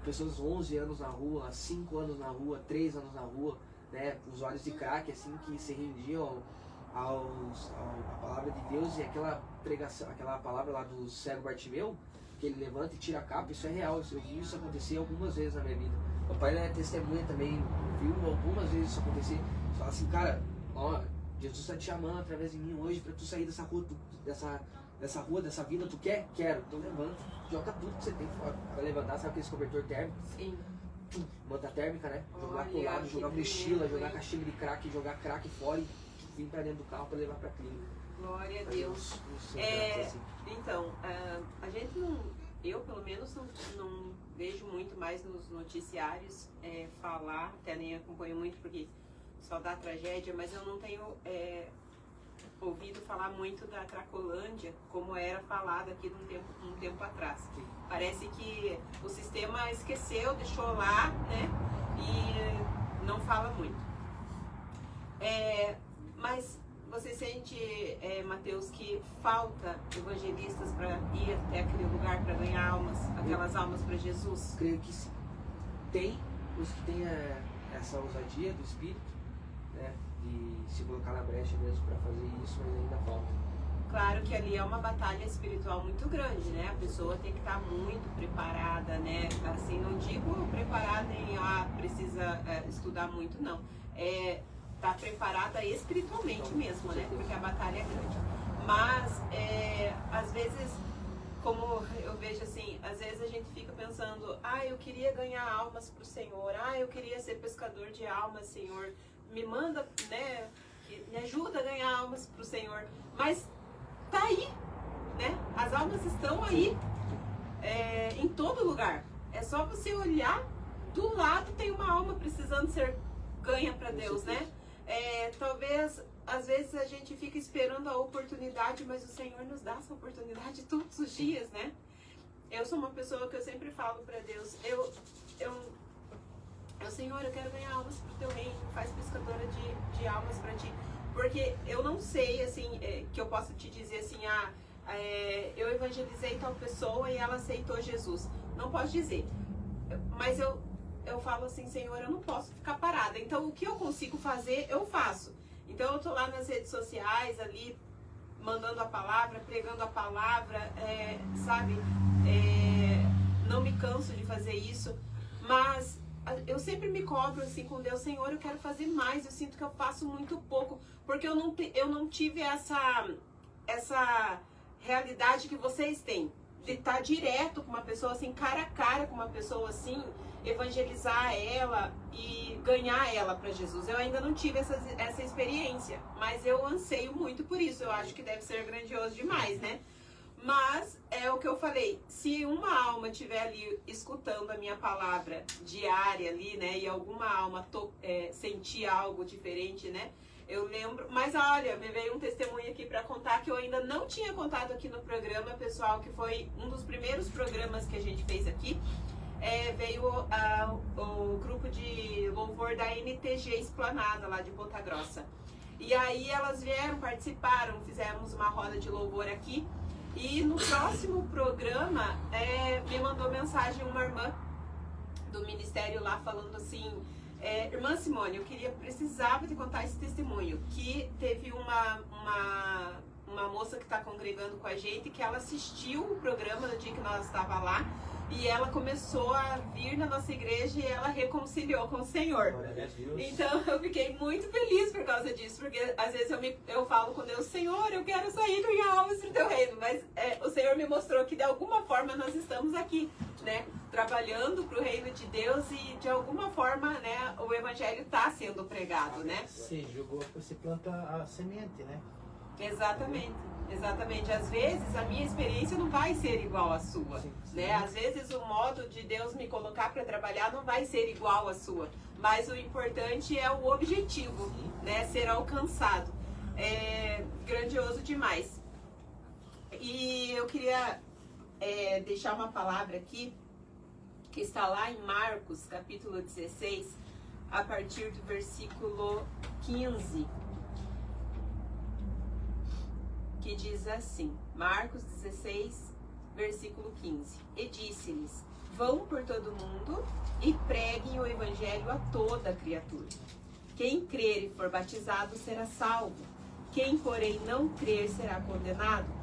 pessoas 11 anos na rua, 5 anos na rua, 3 anos na rua, né, com os olhos de crack, assim, que se rendiam à palavra de Deus, e aquela pregação, aquela palavra lá do cego Bartimeu, que ele levanta e tira a capa, isso é real, eu vi isso acontecer algumas vezes na minha vida. Meu pai é testemunha também, viu algumas vezes isso acontecer. Você fala assim, cara, ó, Jesus está te chamando através de mim hoje para tu sair dessa rua, dessa vida, tu quer? Quero. Então levanta, joga tudo que você tem fora. Vai levantar, sabe aquele cobertor térmico? Sim. Manta térmica, né? Jogar Olha, colado, que jogar mochila, tremendo, jogar hein? caixinha de crack, jogar crack fora e vir pra dentro do carro pra levar pra clínica. Glória a Deus. Assim. Então, a gente não, eu pelo menos não vejo muito mais nos noticiários falar, até nem acompanho muito porque só dá tragédia, mas eu não tenho ouvido falar muito da Cracolândia como era falado aqui um tempo atrás. Sim. Parece que o sistema esqueceu, deixou lá, né? E não fala muito. Mas você sente, Mateus, que falta evangelistas para ir até aquele lugar para ganhar almas, aquelas almas para Jesus? Creio que sim. Tem os que têm essa ousadia do espírito, né? De se colocar na brecha mesmo para fazer isso, mas ainda falta. Claro que ali é uma batalha espiritual muito grande, né? A pessoa tem que estar muito preparada, né? Assim, não digo preparada em precisa estudar muito, não. Tá preparada espiritualmente mesmo, né? Porque a batalha é grande. Mas, às vezes, como eu vejo assim, às vezes a gente fica pensando, eu queria ganhar almas pro Senhor, eu queria ser pescador de almas, Senhor, me manda, né? Me ajuda a ganhar almas pro Senhor. Mas tá aí, né? As almas estão aí, em todo lugar. É só você olhar, do lado tem uma alma precisando ser ganha para Deus, né? Talvez, às vezes a gente fica esperando a oportunidade, mas o Senhor nos dá essa oportunidade todos os dias, né? Eu sou uma pessoa que eu sempre falo para Deus, Senhor, eu quero ganhar almas pro teu reino, faz pescadora de almas pra ti. Porque eu não sei, assim, que eu possa te dizer assim, eu evangelizei tal pessoa e ela aceitou Jesus. Não posso dizer. Mas eu falo assim, Senhor, eu não posso ficar parada. Então, o que eu consigo fazer, eu faço. Então, eu tô lá nas redes sociais, ali, mandando a palavra, pregando a palavra, sabe? Não me canso de fazer isso. Mas eu sempre me cobro assim com Deus, Senhor, eu quero fazer mais. Eu sinto que eu faço muito pouco. Porque eu não tive essa realidade que vocês têm. De estar direto com uma pessoa assim, cara a cara com uma pessoa assim, evangelizar ela e ganhar ela para Jesus. Eu ainda não tive essa experiência, mas eu anseio muito por isso. Eu acho que deve ser grandioso demais, né? Mas é o que eu falei, se uma alma estiver ali escutando a minha palavra diária ali, né, e alguma alma sentir algo diferente, né, eu lembro, mas olha, me veio um testemunho aqui para contar que eu ainda não tinha contado aqui no programa, pessoal, que foi um dos primeiros programas que a gente fez aqui. Veio o grupo de louvor da NTG Esplanada, lá de Ponta Grossa. E aí elas vieram, participaram, fizemos uma roda de louvor aqui. E no próximo programa, me mandou mensagem uma irmã do ministério lá, falando assim... Irmã Simone, eu precisava te contar esse testemunho, que teve uma moça que está congregando com a gente, que ela assistiu o programa no dia que nós estávamos lá, e ela começou a vir na nossa igreja e ela reconciliou com o Senhor. Então eu fiquei muito feliz por causa disso, porque às vezes eu falo com Deus, Senhor, eu quero sair e ganhar almas pro teu reino, mas o Senhor me mostrou que de alguma forma nós estamos aqui, né, trabalhando pro reino de Deus e de alguma forma, né, o evangelho está sendo pregado, né? Você planta a semente, né? Exatamente, exatamente. Às vezes a minha experiência não vai ser igual à sua, né? Às vezes o modo de Deus me colocar para trabalhar não vai ser igual à sua, mas o importante é o objetivo, né? Ser alcançado. É grandioso demais. E eu queria deixar uma palavra aqui que está lá em Marcos, capítulo 16, a partir do versículo 15. Que diz assim, Marcos 16, versículo 15. E disse-lhes, vão por todo mundo e preguem o evangelho a toda criatura. Quem crer e for batizado será salvo. Quem, porém, não crer será condenado.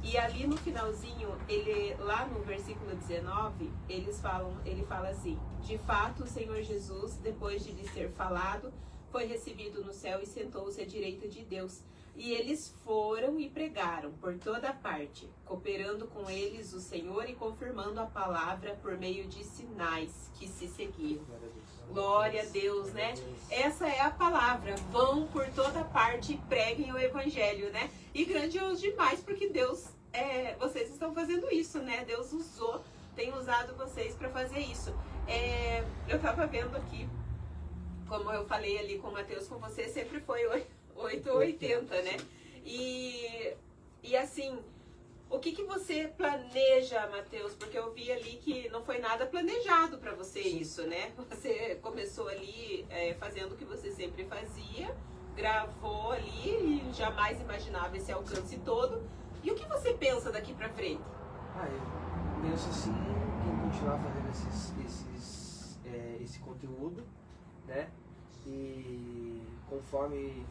E ali no finalzinho, lá no versículo 19, ele fala assim, de fato o Senhor Jesus, depois de lhe ser falado, foi recebido no céu e sentou-se à direita de Deus. E eles foram e pregaram por toda parte, cooperando com eles o Senhor e confirmando a palavra por meio de sinais que se seguiam. Glória a Deus, né? Essa é a palavra. Vão por toda parte e preguem o evangelho, né? E grandioso demais, porque Deus, vocês estão fazendo isso, né? Deus tem usado vocês para fazer isso. Eu estava vendo aqui, como eu falei ali com o Matheus, com você, sempre foi 880, né? E assim, o que você planeja, Matheus? Porque eu vi ali que não foi nada planejado para você isso, né? Você começou ali fazendo o que você sempre fazia, gravou ali e jamais imaginava esse alcance todo. E o que você pensa daqui para frente? Eu penso assim, em continuar fazendo esse conteúdo, né? E conforme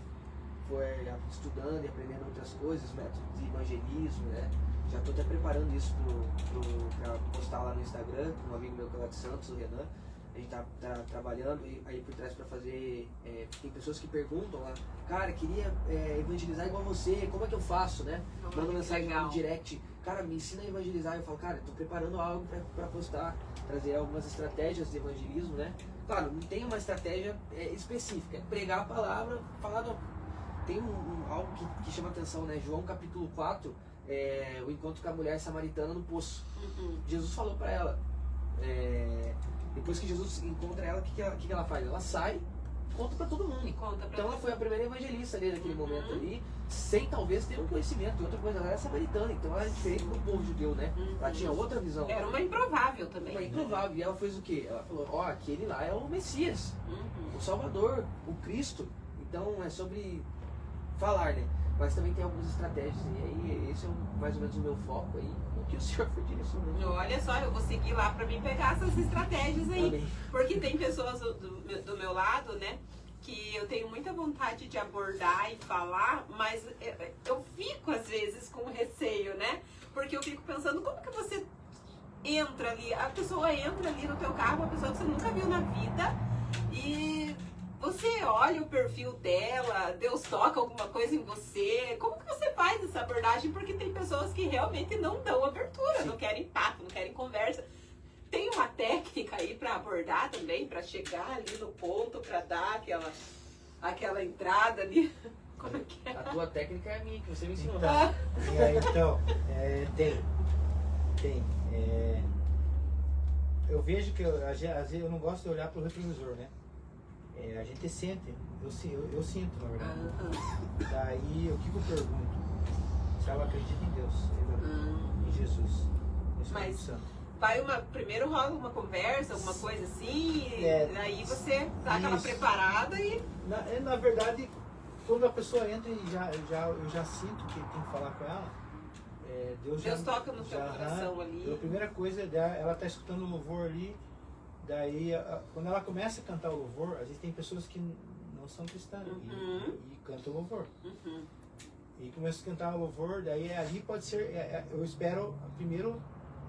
for estudando e aprendendo outras coisas, métodos de evangelismo, né? Já estou até preparando isso para postar lá no Instagram, com um amigo meu que é lá de Santos, o Renan. A gente tá trabalhando aí por trás para fazer. Tem pessoas que perguntam lá, cara, queria evangelizar igual você, como é que eu faço, né? Manda mensagem no direct, cara, me ensina a evangelizar. Eu falo, cara, estou preparando algo para postar, trazer algumas estratégias de evangelismo, né? Claro, não tem uma estratégia específica, é pregar a palavra, falar Tem algo que chama atenção, né? João capítulo 4, o encontro com a mulher samaritana no poço. Jesus falou para ela, depois que Jesus encontra ela, o que ela faz? Ela sai, conta pra todo mundo. E conta pra Então ela todo foi a primeira evangelista ali naquele Uhum. momento ali, sem talvez ter um conhecimento de outra coisa. Ela era samaritana, então ela era diferente do povo judeu, né? Uhum. Ela tinha outra visão. Era uma improvável também. Uma improvável. E ela fez o quê? Ela falou, ó, aquele lá é o Messias, Uhum. o Salvador, o Cristo. Então é sobre falar, né? Mas também tem algumas estratégias. E aí esse é mais ou menos o meu foco aí. O que o senhor foi direcionando. Olha só, eu vou seguir lá pra mim pegar essas estratégias aí. Amém. Porque tem pessoas do meu lado, né? Que eu tenho muita vontade de abordar e falar, mas eu fico às vezes com receio, né? Porque eu fico pensando, como que você entra ali, a pessoa entra ali no teu carro, uma pessoa que você nunca viu na vida, e você olha o perfil dela, Deus toca alguma coisa em você, como que você faz essa abordagem? Porque tem pessoas que realmente não dão abertura, não querem papo, não querem conversa. Tem uma técnica aí para abordar também, para chegar ali no ponto, para dar aquela entrada ali. Como é que é? A tua técnica é a minha, que você me ensinou. Então, tem. Eu vejo que às vezes eu não gosto de olhar para o retrovisor, né? A gente sente, eu sinto, na verdade. Daí, o que eu pergunto? Se ela acredita em Deus, em Jesus, no Espírito Mas Santo. primeiro rola uma conversa, alguma coisa assim, e aí você dá aquela Isso. preparada e... Na verdade, quando a pessoa entra e eu já sinto que tem que falar com ela, Deus toca no teu coração ali. A primeira coisa é ela tá escutando o louvor ali, daí quando ela começa a cantar o louvor, às vezes tem pessoas que não são cristãs e cantam o louvor. Uhum. E começa a cantar o louvor, daí ali pode ser, eu espero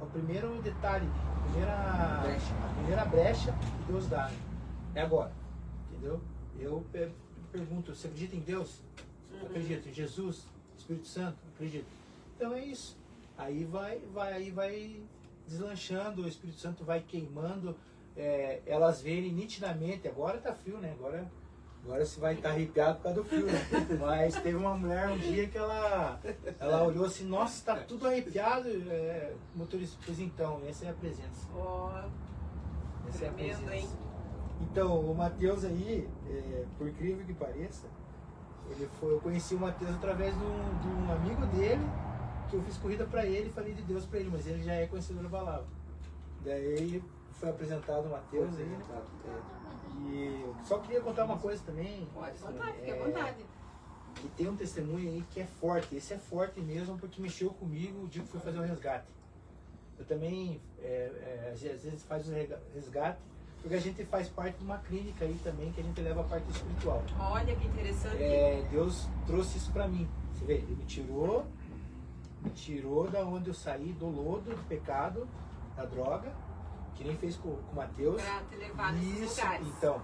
o primeiro detalhe, a primeira brecha que Deus dá. Né? É agora, entendeu? Eu pergunto, você acredita em Deus? Acredito. Em Jesus? Espírito Santo? Acredito. Então é isso. Aí vai deslanchando, o Espírito Santo vai queimando, elas verem nitidamente, agora tá frio, né? Agora você vai estar arrepiado por causa do frio, né? Mas teve uma mulher um dia que ela olhou assim, nossa, tá tudo arrepiado, motorista. Pois então, essa é a presença. Essa é a Tremendo, presença. hein? Então, o Matheus aí, por incrível que pareça, eu conheci o Matheus através de um amigo dele, que eu fiz corrida pra ele e falei de Deus pra ele, mas ele já é conhecido da palavra. Daí foi apresentado o Matheus aí, né? E só queria contar uma coisa também. Pode contar, fique à vontade. Que tem um testemunho aí que é forte. Esse é forte mesmo porque mexeu comigo o dia que fui fazer o resgate. Eu também, às vezes, faz o resgate, porque a gente faz parte de uma clínica aí também, que a gente leva a parte espiritual. Olha que interessante. Deus trouxe isso pra mim. Você vê, ele me tirou da onde eu saí, do lodo, do pecado, da droga, que nem fez com o Matheus. Pra te levar nesses Isso, lugares. então,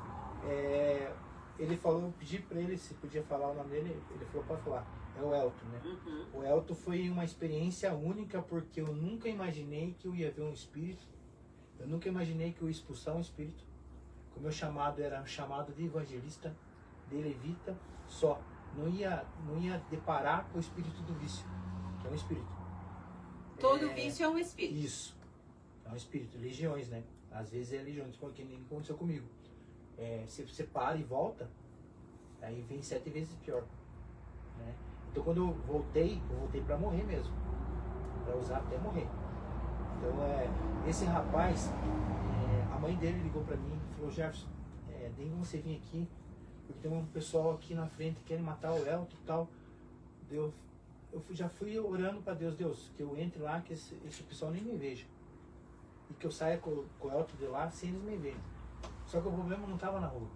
ele falou, eu pedi pra ele se podia falar o nome dele, ele falou, pode falar, é o Elton, né? Uhum. O Elton foi uma experiência única porque eu nunca imaginei que eu ia ver um espírito, eu nunca imaginei que eu ia expulsar um espírito. O meu chamado era um chamado de evangelista, de levita, só. Não ia deparar com o espírito do vício, que é um espírito. Todo vício é um espírito. Isso. É um espírito, legiões, né? Às vezes é legiões, porque nem aconteceu comigo. Você para e volta, aí vem 7 vezes pior. Né? Então quando eu voltei pra morrer mesmo. Pra usar até morrer. Então esse rapaz, a mãe dele ligou pra mim e falou, Jefferson, tem como você vir aqui? Porque tem um pessoal aqui na frente que quer matar o Elton e tal. Eu já fui orando pra Deus, que eu entre lá, que esse pessoal nem me veja. E que eu saia com o Elton de lá sem eles me verem. Só que o problema não estava na rua.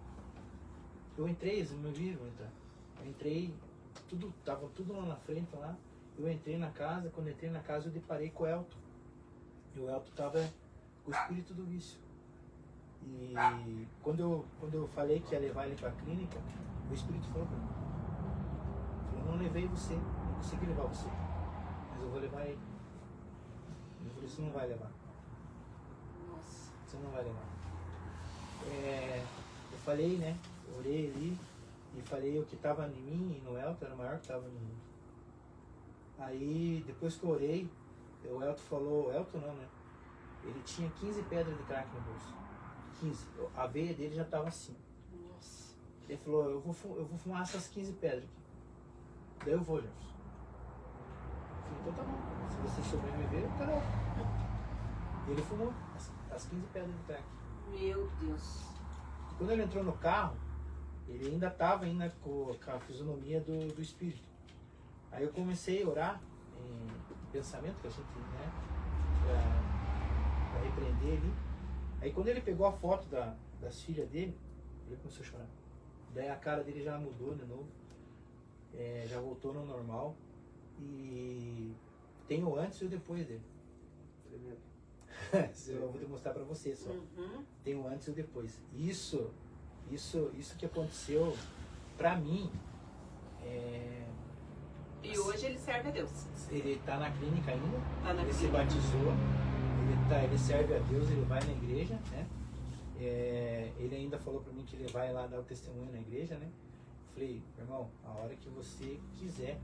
Eu entrei, eles me viram entrar. Eu entrei, tava tudo lá na frente lá. Eu entrei na casa, quando entrei na casa eu deparei com o Elton. E o Elton estava com o espírito do vício. E quando eu falei que ia levar ele para a clínica, o espírito falou para mim. Eu não levei você, não consegui levar você. Mas eu vou levar ele. Eu falei, você não vai levar. Nossa. Você não vai levar. Eu falei, né? Eu orei ali e falei o que estava em mim e no Elton era o maior que estava em mim. Aí, depois que eu orei, o Elton falou, Elton não, né? Ele tinha 15 pedras de crack no bolso. 15. A veia dele já estava assim. Nossa. Ele falou, eu vou fumar essas 15 pedras aqui. Daí eu vou, Jefferson. Eu falei, então tá bom. Se você sobreviver, tá bom. E ele fumou as 15 pedras de crack. Meu Deus. E quando ele entrou no carro, ele ainda estava com a fisionomia do espírito. Aí eu comecei a orar em pensamento, que a gente, né, pra repreender ele. Aí quando ele pegou a foto das filhas dele, ele começou a chorar. Daí a cara dele já mudou de novo, já voltou no normal. E tem o antes e o depois dele. Eu vou mostrar pra você só. Uhum. Tem o antes e o depois. Isso que aconteceu pra mim. E hoje ele serve a Deus. Ele tá na clínica ainda, Tá na ele se clínica. batizou, ele serve a Deus, ele vai na igreja, né? Ele ainda falou pra mim que ele vai lá dar o testemunho na igreja, né? Falei, irmão, a hora que você quiser,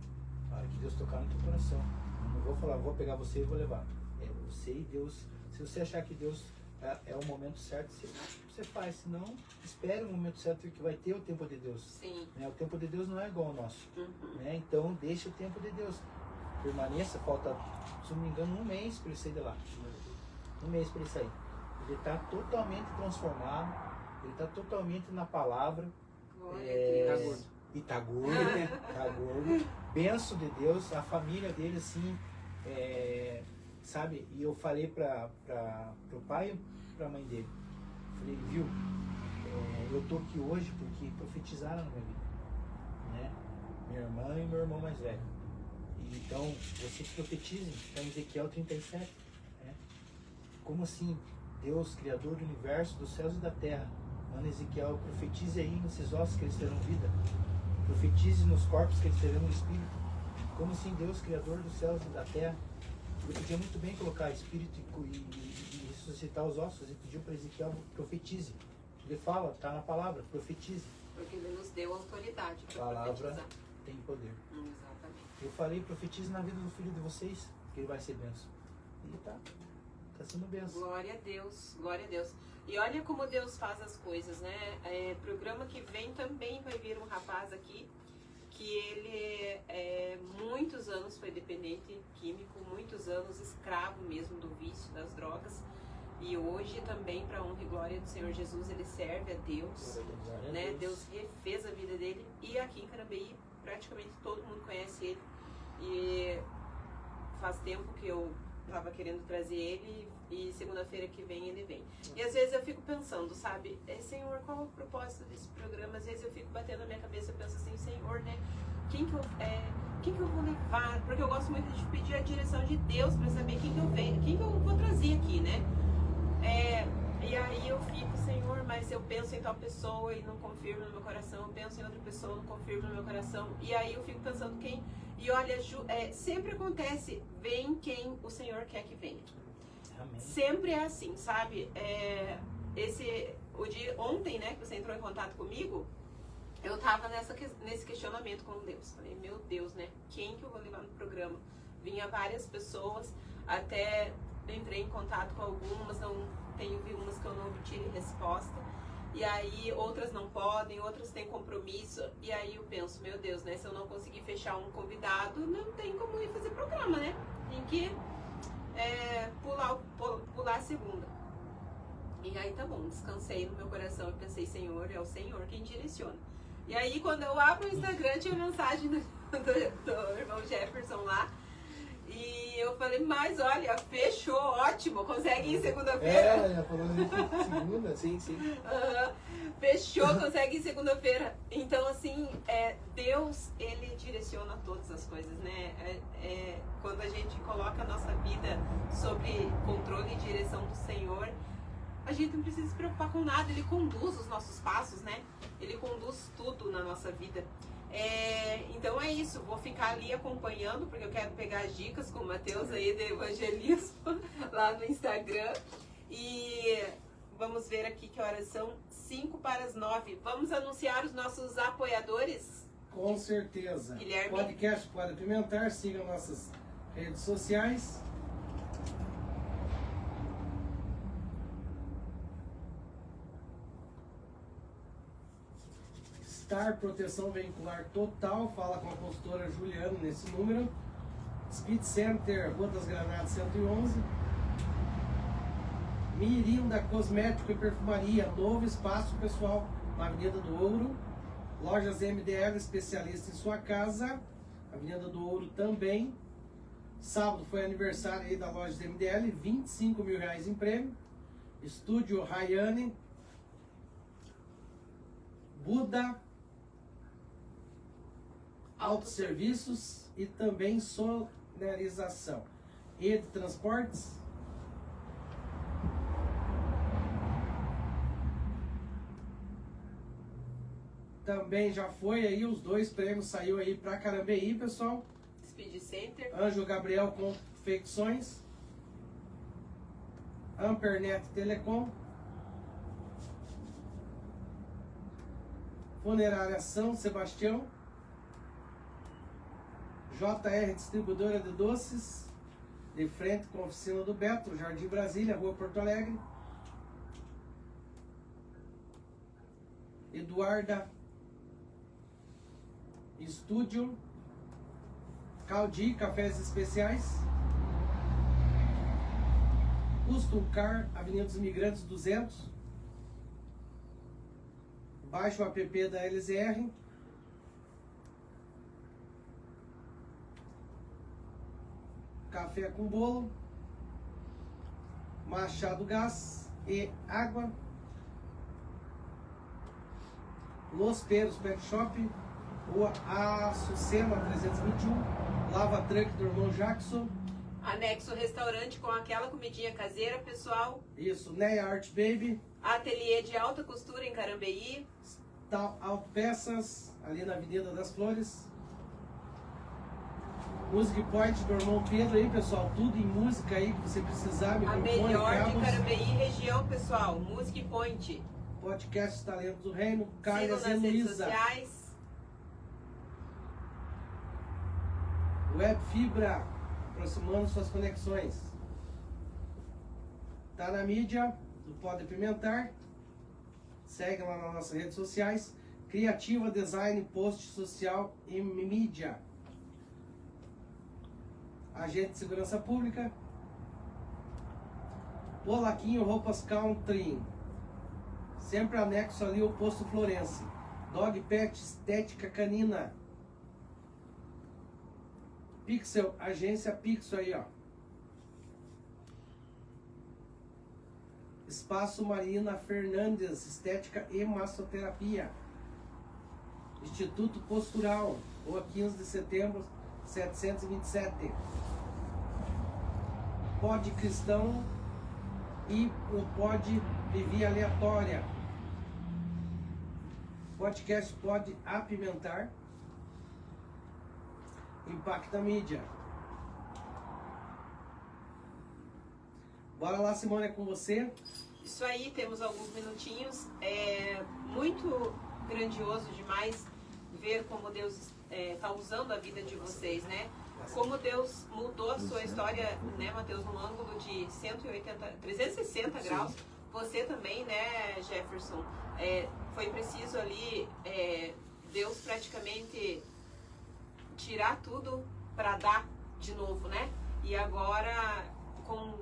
a hora que Deus tocar no teu coração, eu não vou falar, vou pegar você e vou levar. É você e Deus. Se você achar que Deus é o momento certo, você faz. Se não, espere o momento certo, que vai ter o tempo de Deus. Sim. Né? O tempo de Deus não é igual ao nosso. Uhum. Né? Então, deixe o tempo de Deus. Permaneça, falta, se não me engano, 1 mês para ele sair de lá. 1 mês para ele sair. Ele está totalmente transformado, ele está totalmente na palavra. Glória a Deus. E tá gordo, né? Tá gordo. Benção de Deus, a família dele, assim, sabe? E eu falei pro pai e pra mãe dele. Falei, viu? Eu tô aqui hoje porque profetizaram na minha vida, né? Minha irmã e meu irmão mais velho. E então, vocês profetizem, está em Ezequiel 37, né? Como assim? Deus, Criador do universo, dos céus e da terra. Mano, Ezequiel, profetize aí nesses ossos que eles terão vida. Profetize nos corpos que eles terão espírito. Como assim, Deus, Criador dos céus e da terra? Ele podia muito bem colocar espírito e ressuscitar os ossos. Ele pediu para Ezequiel, profetize. Ele fala, está na palavra, profetize. Porque ele nos deu autoridade A para palavra profetizar. tem poder. Exatamente. Eu falei, profetize na vida do filho de vocês, que ele vai ser benção. E ele tá sendo benção. Glória a Deus, glória a Deus. E olha como Deus faz as coisas, né? Programa que vem também vai vir um rapaz aqui, que ele muitos anos foi dependente químico, muitos anos escravo mesmo do vício, das drogas. E hoje também, para honra e glória do Senhor Jesus, ele serve a Deus, né? Deus refez a vida dele. E aqui em Carambeí, praticamente todo mundo conhece ele. E faz tempo que eu estava querendo trazer ele, e segunda-feira que vem ele vem. E às vezes eu fico pensando, sabe, Senhor, qual é o propósito desse programa? Às vezes eu fico batendo na minha cabeça e penso assim, Senhor, né, quem que eu vou levar? Porque eu gosto muito de pedir a direção de Deus para saber quem que eu vou trazer aqui, né? E aí eu fico, Senhor, mas eu penso em tal pessoa e não confirmo no meu coração, eu penso em outra pessoa, não confirmo no meu coração, e aí eu fico pensando quem, e olha, sempre acontece, vem quem o Senhor quer que venha. Amém. Sempre é assim, sabe? Ontem, né, que você entrou em contato comigo, eu tava nesse questionamento com Deus. Falei, meu Deus, né? Quem que eu vou levar no programa? Vinha várias pessoas, até entrei em contato com algumas, vi umas que eu não obtive resposta. E aí outras não podem, outras têm compromisso. E aí eu penso, meu Deus, né? Se eu não conseguir fechar um convidado, não tem como ir fazer programa, né? Tem que pular a segunda. E aí tá bom, descansei no meu coração e pensei, Senhor, é o Senhor quem direciona. E aí quando eu abro o Instagram, tinha mensagem do irmão Jefferson lá. E eu falei, mas olha, fechou, ótimo, consegue ir segunda-feira? Já falou de segunda? Sim. Fechou, consegue ir segunda-feira. Então, assim, Deus, ele direciona todas as coisas, né? Quando a gente coloca a nossa vida sobre controle e direção do Senhor, a gente não precisa se preocupar com nada, ele conduz os nossos passos, né? Ele conduz tudo na nossa vida. Então é isso, vou ficar ali acompanhando, porque eu quero pegar as dicas com o Matheus aí de evangelismo lá no Instagram. E vamos ver aqui que horas são, 8:55. Vamos anunciar os nossos apoiadores? Com certeza. Guilherme. Podcast Pode Apimentar, sigam nossas redes sociais. Star Proteção Veicular Total, fala com a consultora Juliana nesse número. Speed Center, Rua das Granadas 111. Mirinda Cosmético e Perfumaria, novo espaço pessoal na Avenida do Ouro. Lojas MDL, especialista em sua casa, Avenida do Ouro também. Sábado foi aniversário aí da loja MDL, R$25 mil em prêmio. Estúdio Rayane, Buda Autosserviços e também sonorização. E de transportes. Também já foi aí, os 2 prêmios saiu aí para Carambeí, pessoal. Speed Center. Anjo Gabriel Confecções. Ampernet Telecom. Funerária São Sebastião. JR Distribuidora de Doces. De frente com a oficina do Beto, Jardim Brasília, Rua Porto Alegre. Eduarda Estúdio. Caldi, Cafés Especiais. Custom Car, Avenida dos Imigrantes 200. Baixe o app da LZR. Café com bolo. Machado Gás e Água. Los Peros Pet Shop. Rua Açucena 321. Lava Truck do irmão Jackson. Anexo restaurante com aquela comidinha caseira, pessoal. Isso, Neia Art Baby. Ateliê de alta costura em Carambeí. Tal Autopeças, ali na Avenida das Flores. Music Point do irmão Pedro aí, pessoal. Tudo em música aí que você precisar. A Microfone, melhor de cabos. Carambeí região, pessoal. Music Point. Podcast Talentos do Reino. Sigam Carlos nas e redes Luísa. sociais. Web Fibra, aproximando suas conexões. Tá na mídia do Pode Pimentar. Segue lá nas nossas redes sociais. Criativa Design, Post Social e Mídia. Agente de Segurança Pública. Polaquinho Roupas Country. Sempre anexo ali o Posto Florense. Dog Pet Estética Canina. Pixel, agência Pixel aí, ó. Espaço Marina Fernandes, estética e massoterapia. Instituto Postural, Rua 15 de setembro, 727. Pod Cristão e o Pod Vivi Aleatória. Podcast Pode Apimentar. Impacta Mídia. Bora lá, Simone, é com você. Isso aí, temos alguns minutinhos. É muito grandioso demais ver como Deus está usando a vida de vocês, né? Como Deus mudou a sua história, né, Mateus, num ângulo de 360 graus. Você também, né, Jefferson? Foi preciso ali, Deus praticamente tirar tudo para dar de novo, né? E agora com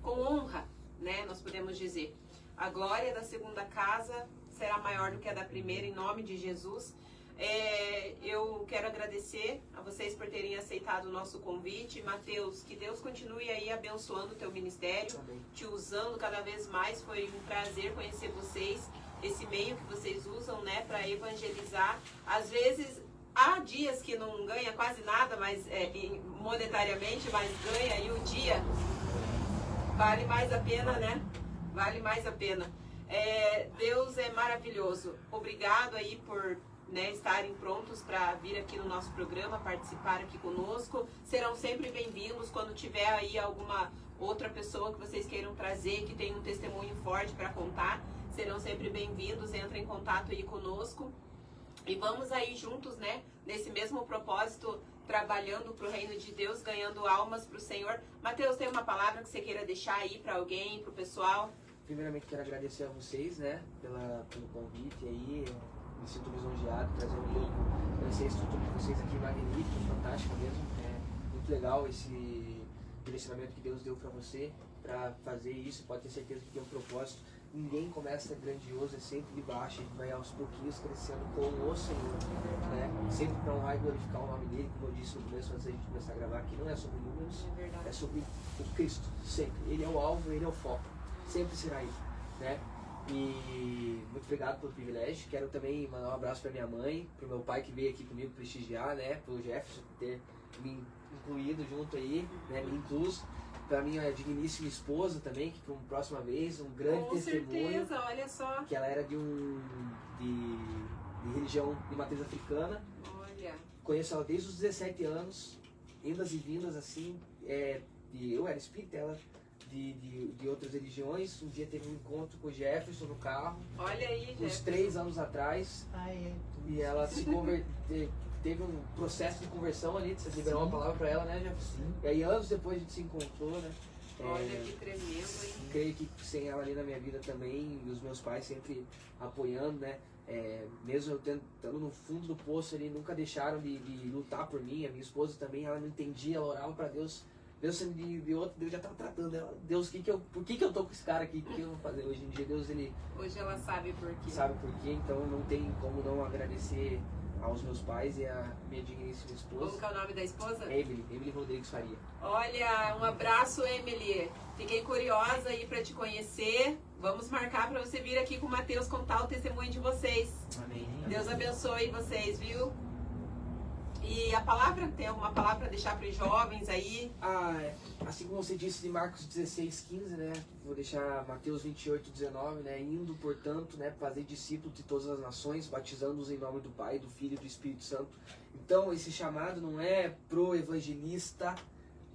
honra, né? Nós podemos dizer. A glória da segunda casa será maior do que a da primeira, em nome de Jesus. Eu quero agradecer a vocês por terem aceitado o nosso convite. Mateus, que Deus continue aí abençoando o teu ministério, Amém. te usando cada vez mais. Foi um prazer conhecer vocês, esse meio que vocês usam, né, para evangelizar. Às vezes há dias que não ganha quase nada, mas monetariamente, mas ganha, e o dia vale mais a pena, né? Vale mais a pena. Deus é maravilhoso. Obrigado aí por, né, estarem prontos para vir aqui no nosso programa, participar aqui conosco. Serão sempre bem-vindos quando tiver aí alguma outra pessoa que vocês queiram trazer, que tem um testemunho forte para contar. Serão sempre bem-vindos. Entrem em contato aí conosco. E vamos aí juntos, né, nesse mesmo propósito, trabalhando para o reino de Deus, ganhando almas para o Senhor. Mateus, tem uma palavra que você queira deixar aí para alguém, para o pessoal? Primeiramente quero agradecer a vocês, né, pelo convite aí. me sinto lisonjeado, trazendo essa estrutura de vocês aqui magnífica, fantástica mesmo. É muito legal esse direcionamento que Deus deu para você, para fazer isso. Pode ter certeza que tem um propósito. Ninguém começa grandioso, é sempre de baixo, a gente vai aos pouquinhos crescendo com o Senhor, né? Sempre para honrar e glorificar o nome dele, como eu disse no começo, antes da gente começar a gravar, que não é sobre números, é sobre o Cristo, sempre. Ele é o alvo, ele é o foco, sempre será ele, né? E muito obrigado pelo privilégio. Quero também mandar um abraço para minha mãe, para o meu pai que veio aqui comigo prestigiar, né? Pelo Jefferson ter me incluído junto aí, né? Me incluso. Para minha digníssima esposa também, que por uma próxima vez, um grande Com testemunho. certeza, olha só. Que ela era de religião de matriz africana. Olha. Conheço ela desde os 17 anos, indas e vindas assim. Eu era espírita, ela de outras religiões. Um dia teve um encontro com o Jefferson no carro, Olha aí, uns Jefferson. 3 anos atrás. E ela se teve um processo de conversão ali, você liberou uma palavra para ela, né, Jefferson? Sim. E aí anos depois a gente se encontrou, né? Olha que tremendo, hein? Creio que sem ela ali na minha vida também, e os meus pais sempre apoiando, né? Mesmo eu estando no fundo do poço ali, nunca deixaram de lutar por mim. A minha esposa também, ela não entendia, ela orava para Deus. Deus sendo de outro, Deus já estava tratando ela. Deus, por que eu tô com esse cara aqui? O que eu vou fazer? Hoje em dia, Deus, ele Hoje ela sabe por quê. sabe por quê, então não tem como não agradecer aos meus pais e à minha digníssima Como esposa. que é o nome da esposa? Emily Rodrigues Faria. Olha, um abraço, Emily. Fiquei curiosa aí pra te conhecer. Vamos marcar pra você vir aqui com o Matheus contar o testemunho de vocês. Amém. Deus abençoe vocês, viu? E a palavra, tem alguma palavra pra deixar pros jovens aí? Assim como você disse de Marcos 16:15, né? Vou deixar Mateus 28:19, né? Indo, portanto, né? Fazer discípulos de todas as nações, batizando-os em nome do Pai, do Filho e do Espírito Santo. Então, esse chamado não é pro evangelista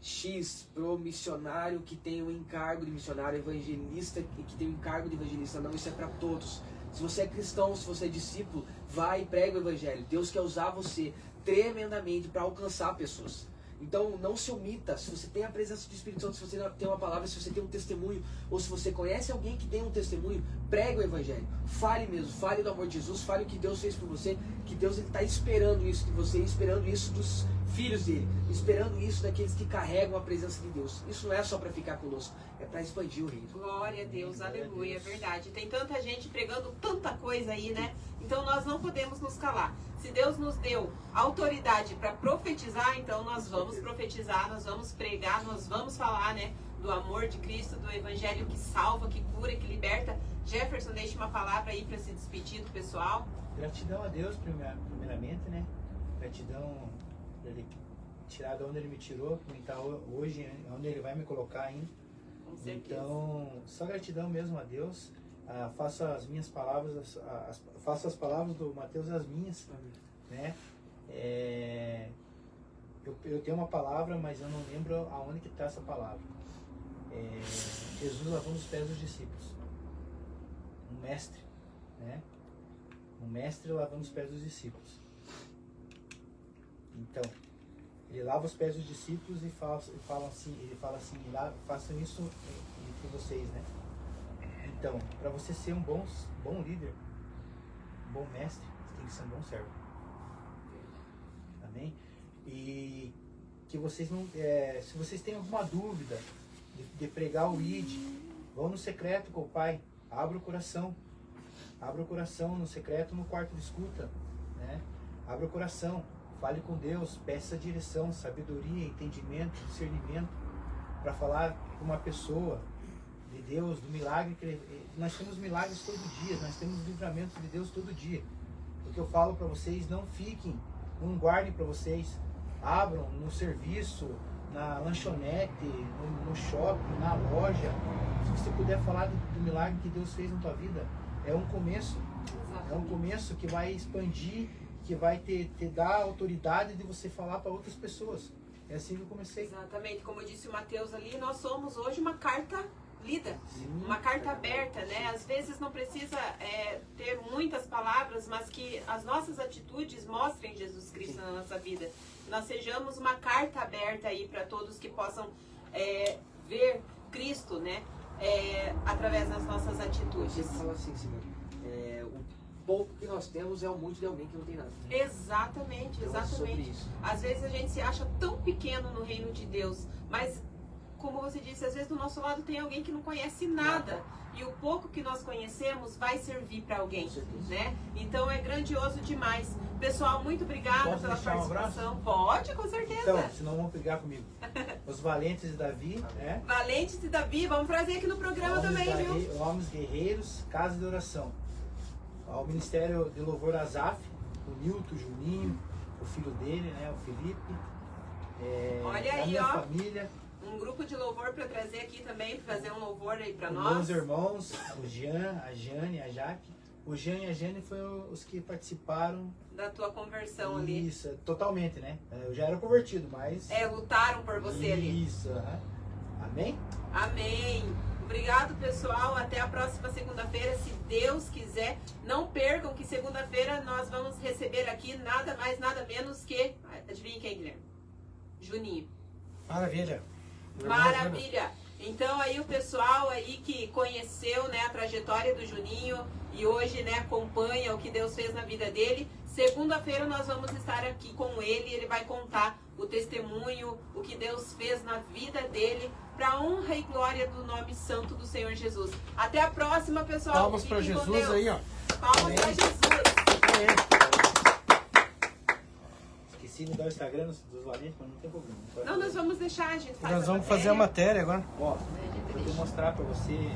X, pro missionário que tem o encargo de missionário, evangelista que tem o encargo de evangelista. Não, isso é para todos. Se você é cristão, se você é discípulo, vai e prega o evangelho. Deus quer usar você tremendamente para alcançar pessoas. Então não se omita. Se você tem a presença do Espírito Santo, se você tem uma palavra, se você tem um testemunho, ou se você conhece alguém que tem um testemunho, pregue o evangelho. Fale mesmo, fale do amor de Jesus, fale o que Deus fez por você, que Deus está esperando isso de você, esperando isso dos filhos dele, esperando isso daqueles que carregam a presença de Deus. Isso não é só para ficar conosco, é para expandir o reino. Glória a Deus, aleluia, é verdade. Tem tanta gente pregando tanta coisa aí, né? Então nós não podemos nos calar. Se Deus nos deu autoridade para profetizar, então nós vamos profetizar, nós vamos pregar, nós vamos falar, né, do amor de Cristo, do evangelho que salva, que cura, que liberta. Jefferson, deixe uma palavra aí para se despedir do pessoal. Gratidão a Deus, primeiramente, né? Gratidão dele tirar de onde ele me tirou, me está hoje, onde ele vai me colocar ainda. Com certeza. Então, só gratidão mesmo a Deus. Faça as minhas palavras, faça as palavras do Mateus as minhas, né? Eu tenho uma palavra, mas eu não lembro aonde que está essa palavra. Jesus lavando os pés dos discípulos. Um mestre, né? Um mestre lavando os pés dos discípulos. Então, ele lava os pés dos discípulos e fala assim, façam isso entre vocês, né? Então, para você ser um bom líder, um bom mestre, você tem que ser um bom servo. Amém? E que vocês não, se vocês têm alguma dúvida de pregar o ID, vão no secreto com o Pai, abra o coração no secreto, no quarto de escuta, né? Abra o coração, fale com Deus, peça direção, sabedoria, entendimento, discernimento para falar com uma pessoa de Deus, do milagre nós temos milagres todo dia, nós temos livramentos de Deus todo dia. O que eu falo para vocês, não guardem para vocês, abram no serviço, na lanchonete, no shopping, na loja. Se você puder falar do milagre que Deus fez na tua vida, é um começo. Exatamente. É um começo que vai expandir, que vai te dar autoridade de você falar para outras pessoas. É assim que eu comecei. Exatamente, como disse o Mateus ali, nós somos hoje uma carta lida, Sim. uma carta aberta, né? Às vezes não precisa ter muitas palavras, mas que as nossas atitudes mostrem Jesus Cristo na nossa vida. Nós sejamos uma carta aberta aí para todos que possam ver Cristo, né? Através das nossas atitudes. Eu sempre falo assim, Senhor, pouco que nós temos é o muito de alguém que não tem nada. Exatamente, Então, é sobre exatamente. isso. Às vezes a gente se acha tão pequeno no reino de Deus, mas como você disse, às vezes do nosso lado tem alguém que não conhece nada. E o pouco que nós conhecemos vai servir para alguém, Com certeza. né? Então é grandioso demais. Pessoal, muito obrigada Posso pela deixar um participação. Pode, com certeza. Então, senão vão brigar comigo. Os valentes de Davi, né? Valentes e Davi, vamos trazer aqui no programa também, viu? Homens guerreiros, casa de oração. Ao Ministério de Louvor Azaf, o Nilton, o Juninho, o filho dele, né? O Felipe. Olha a aí, minha ó. família, Um grupo de louvor para trazer aqui também, para fazer um louvor aí para os nós. meus irmãos, o Jean, a Jane, a Jaque. O Jean e a Jane foram os que participaram. Da tua conversão ali. Isso, totalmente, né? Eu já era convertido, mas. Lutaram por você ali. Isso, aham. Amém? Amém. Obrigado, pessoal. Até a próxima segunda-feira, se Deus quiser. Não percam que segunda-feira nós vamos receber aqui nada mais, nada menos que... Adivinha quem, Guilherme? Juninho. Maravilha. Maravilha. Então aí o pessoal aí que conheceu, né, a trajetória do Juninho e hoje, né, acompanha o que Deus fez na vida dele. Segunda-feira nós vamos estar aqui com ele, ele vai contar o testemunho, o que Deus fez na vida dele, para honra e glória do nome santo do Senhor Jesus. Até a próxima, pessoal. Palmas para Fiquem com Jesus Deus. aí, ó. Palmas para Jesus. Esqueci de dar o Instagram dos valentes, mas não tem problema. Não, nós vamos deixar, a gente faz Nós a vamos fazer matéria. a matéria agora. Ó, A gente vou deixa. mostrar pra você